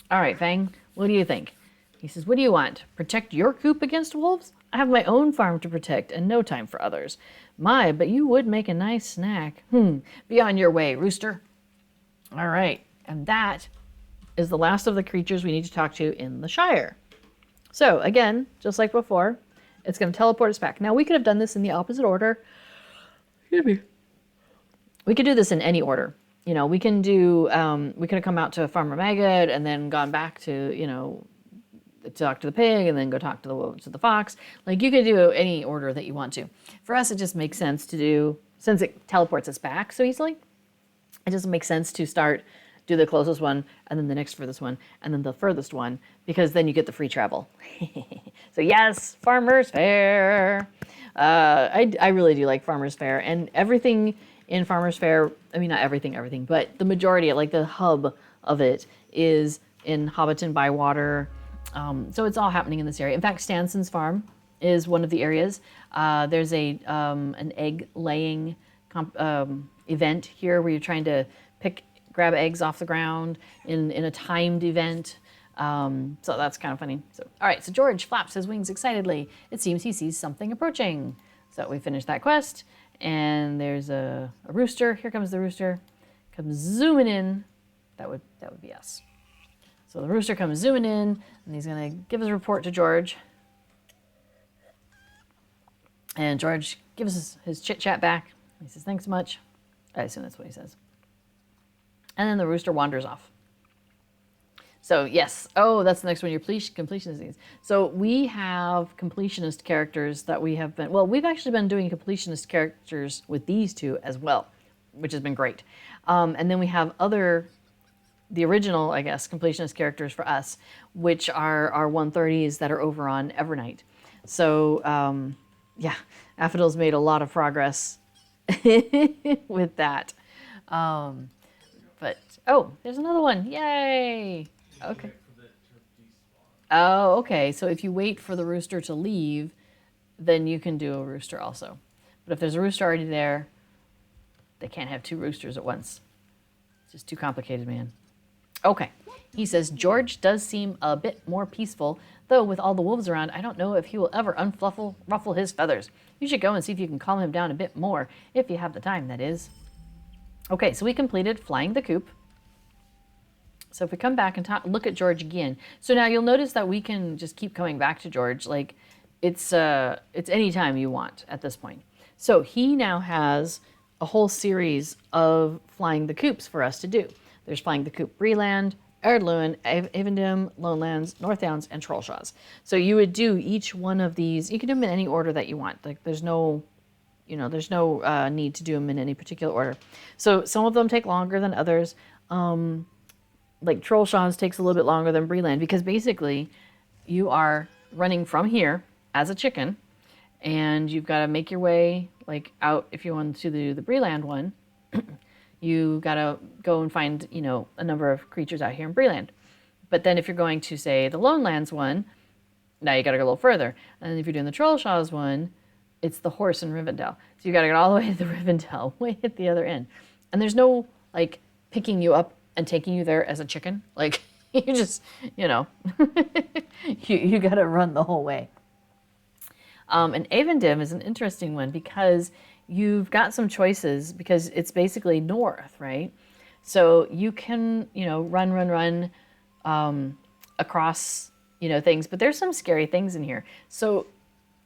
All right, Fang, what do you think? He says, "What do you want? Protect your coop against wolves? I have my own farm to protect and no time for others. My, but you would make a nice snack. Be on your way, Rooster." All right, and that is the last of the creatures we need to talk to in the Shire. So again, just like before, it's going to teleport us back. Now, we could have done this in the opposite order. Excuse me. We could do this in any order. We can do, we could have come out to Farmer Maggot and then gone back to, talk to the pig and then go talk to the fox. Like, you could do any order that you want to. For us, it just makes sense to do, since it teleports us back so easily, it doesn't make sense to do the closest one, and then the next furthest one, and then the furthest one, because then you get the free travel. So yes, Farmers Fair. I really do like Farmers Fair, and everything in Farmers Fair, I mean, not everything, but the majority, like the hub of it, is in Hobbiton Bywater. So it's all happening in this area. In fact, Stanson's farm is one of the areas. There's an egg laying event here where you're trying to grab eggs off the ground in a timed event. So that's kind of funny. So, all right, so George flaps his wings excitedly. It seems he sees something approaching. So we finished that quest, and there's a rooster. Here comes the rooster. Comes zooming in. That would be us. So the rooster comes zooming in, and he's gonna give his report to George. And George gives us his chit-chat back. He says, thanks much. I assume that's what he says. And then the rooster wanders off. So yes, that's the next one, your completionist disease. So we have completionist characters that we've actually been doing completionist characters with these two as well, which has been great. And then we have the original, I guess, completionist characters for us, which are our 130s that are over on Evernight. So yeah, Affidil's made a lot of progress with that. But, there's another one, yay! Okay. Oh, okay. So if you wait for the rooster to leave, then you can do a rooster also. But if there's a rooster already there, they can't have two roosters at once. It's just too complicated, man. Okay. He says, George does seem a bit more peaceful, though with all the wolves around, I don't know if he will ever ruffle his feathers. You should go and see if you can calm him down a bit more, if you have the time, that is. Okay, so we completed flying the coop. So if we come back and look at George again, so now you'll notice that we can just keep coming back to George. Like it's any time you want at this point. So he now has a whole series of flying the coops for us to do. There's flying the coop Breland, Erdluin, Avendim, Lonelands, Northdowns, and Trollshaws. So you would do each one of these. You can do them in any order that you want. Like there's no need to do them in any particular order. So some of them take longer than others. Like Trollshaws takes a little bit longer than Breland because basically you are running from here as a chicken and you've got to make your way like out. If you want to do the Breland one, you got to go and find, a number of creatures out here in Breland. But then if you're going to say the Lonelands one, now you got to go a little further. And if you're doing the Trollshaws one, it's the horse in Rivendell. So you got to get all the way to the Rivendell, way at the other end. And there's no like picking you up and taking you there as a chicken. Like you just, you got to run the whole way. And Avendim is an interesting one because you've got some choices because it's basically north, right? So you can, run across, things, but there's some scary things in here. So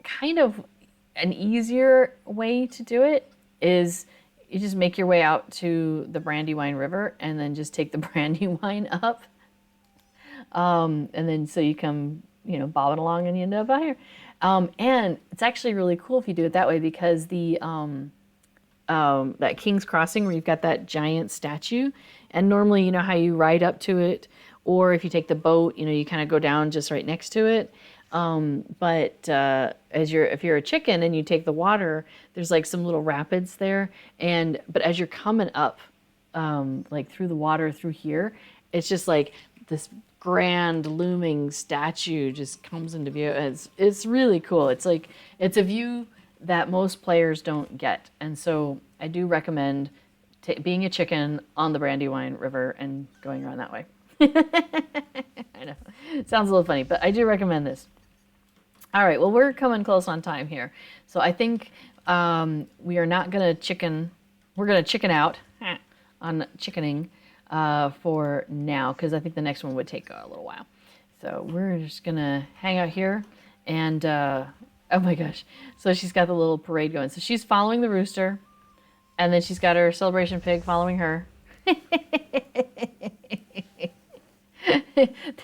kind of an easier way to do it is you just make your way out to the Brandywine River and then just take the Brandywine up. And then so you come, bobbing along and you end up out here. And it's actually really cool if you do it that way because the that King's Crossing where you've got that giant statue, and normally you know how you ride up to it, or if you take the boat, you kind of go down just right next to it. But if you're a chicken and you take the water, there's like some little rapids there, but as you're coming up, like through the water through here, it's just like this grand looming statue just comes into view. It's really cool. It's like it's a view that most players don't get, and so I do recommend being a chicken on the Brandywine River and going around that way. I know it sounds a little funny, but I do recommend this. All right, well, we're coming close on time here, so I think we are not going to chicken. We're going to chicken out on chickening for now because I think the next one would take a little while. So we're just going to hang out here and oh my gosh. So she's got the little parade going. So she's following the rooster and then she's got her celebration pig following her.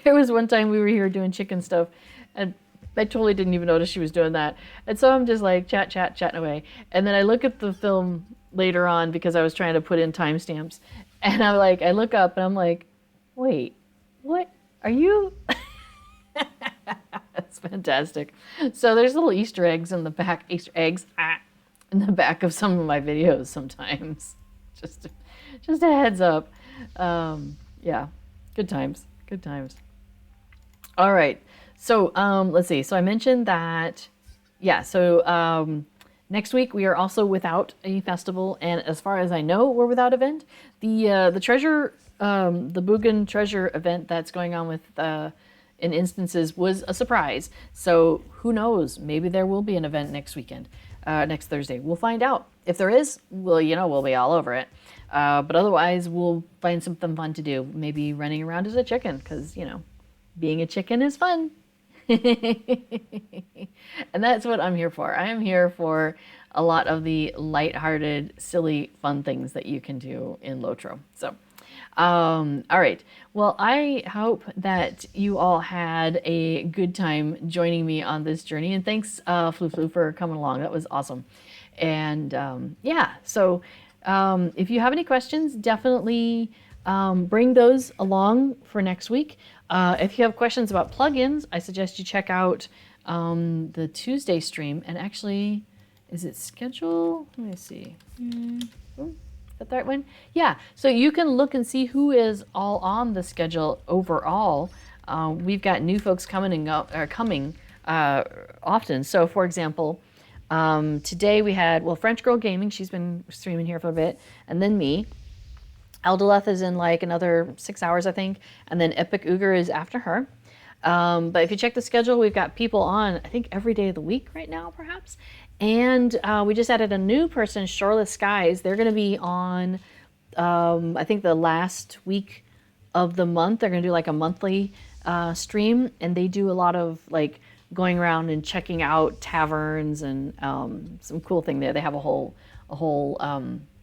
There was one time we were here doing chicken stuff and I totally didn't even notice she was doing that. And so I'm just like chatting away. And then I look at the film later on because I was trying to put in timestamps. And I look up and I'm like, wait, what are you? That's fantastic. So there's little Easter eggs in the back, in the back of some of my videos sometimes. Just a heads up. Yeah, good times. All right. So let's see. So I mentioned that yeah, so next week we are also without a festival, and as far as I know, we're without event. The treasure, the Bugan Treasure event that's going on with in instances was a surprise. So who knows? Maybe there will be an event next weekend, next Thursday. We'll find out. If there is, well, we'll be all over it. But otherwise, we'll find something fun to do. Maybe running around as a chicken, because being a chicken is fun. And that's what I'm here for. I am here for a lot of the lighthearted, silly, fun things that you can do in LOTRO. So, all right. Well, I hope that you all had a good time joining me on this journey. And thanks, Flu Flu, for coming along. That was awesome. And yeah, so if you have any questions, definitely bring those along for next week. If you have questions about plugins, I suggest you check out the Tuesday stream. And actually, is it schedule? Let me see. Is that the right one? Yeah. So you can look and see who is all on the schedule overall. We've got new folks coming and coming often. So, for example, today we had French Girl Gaming. She's been streaming here for a bit, and then me. Eldoleth is in like another 6 hours, I think, and then Epic Uger is after her. But if you check the schedule, we've got people on, I think, every day of the week right now, perhaps. And we just added a new person, Shoreless Skies. They're going to be on, I think, the last week of the month. They're going to do like a monthly stream, and they do a lot of like going around and checking out taverns and some cool thing there. They have a whole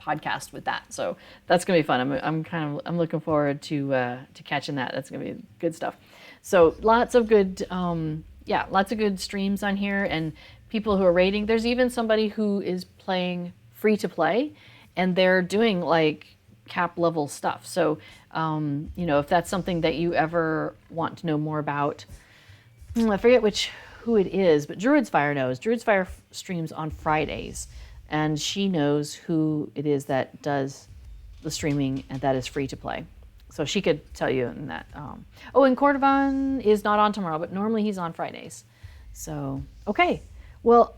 podcast with that, so that's gonna be fun. I'm looking forward to catching that. That's gonna be good stuff. So lots of good lots of good streams on here, and people who are rating. There's even somebody who is playing free to play, and they're doing like cap level stuff. So if that's something that you ever want to know more about, I forget who it is, but Druid's Fire knows. Druid's Fire streams on Fridays, and she knows who it is that does the streaming and that is free to play. So she could tell you in that. And Cordovan is not on tomorrow, but normally he's on Fridays. So, okay. Well,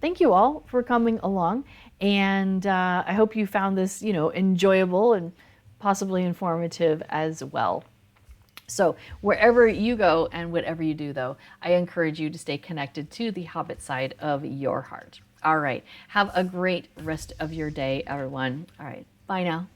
thank you all for coming along, and I hope you found this, enjoyable and possibly informative as well. So wherever you go and whatever you do, though, I encourage you to stay connected to the Hobbit side of your heart. All right. Have a great rest of your day, everyone. All right. Bye now.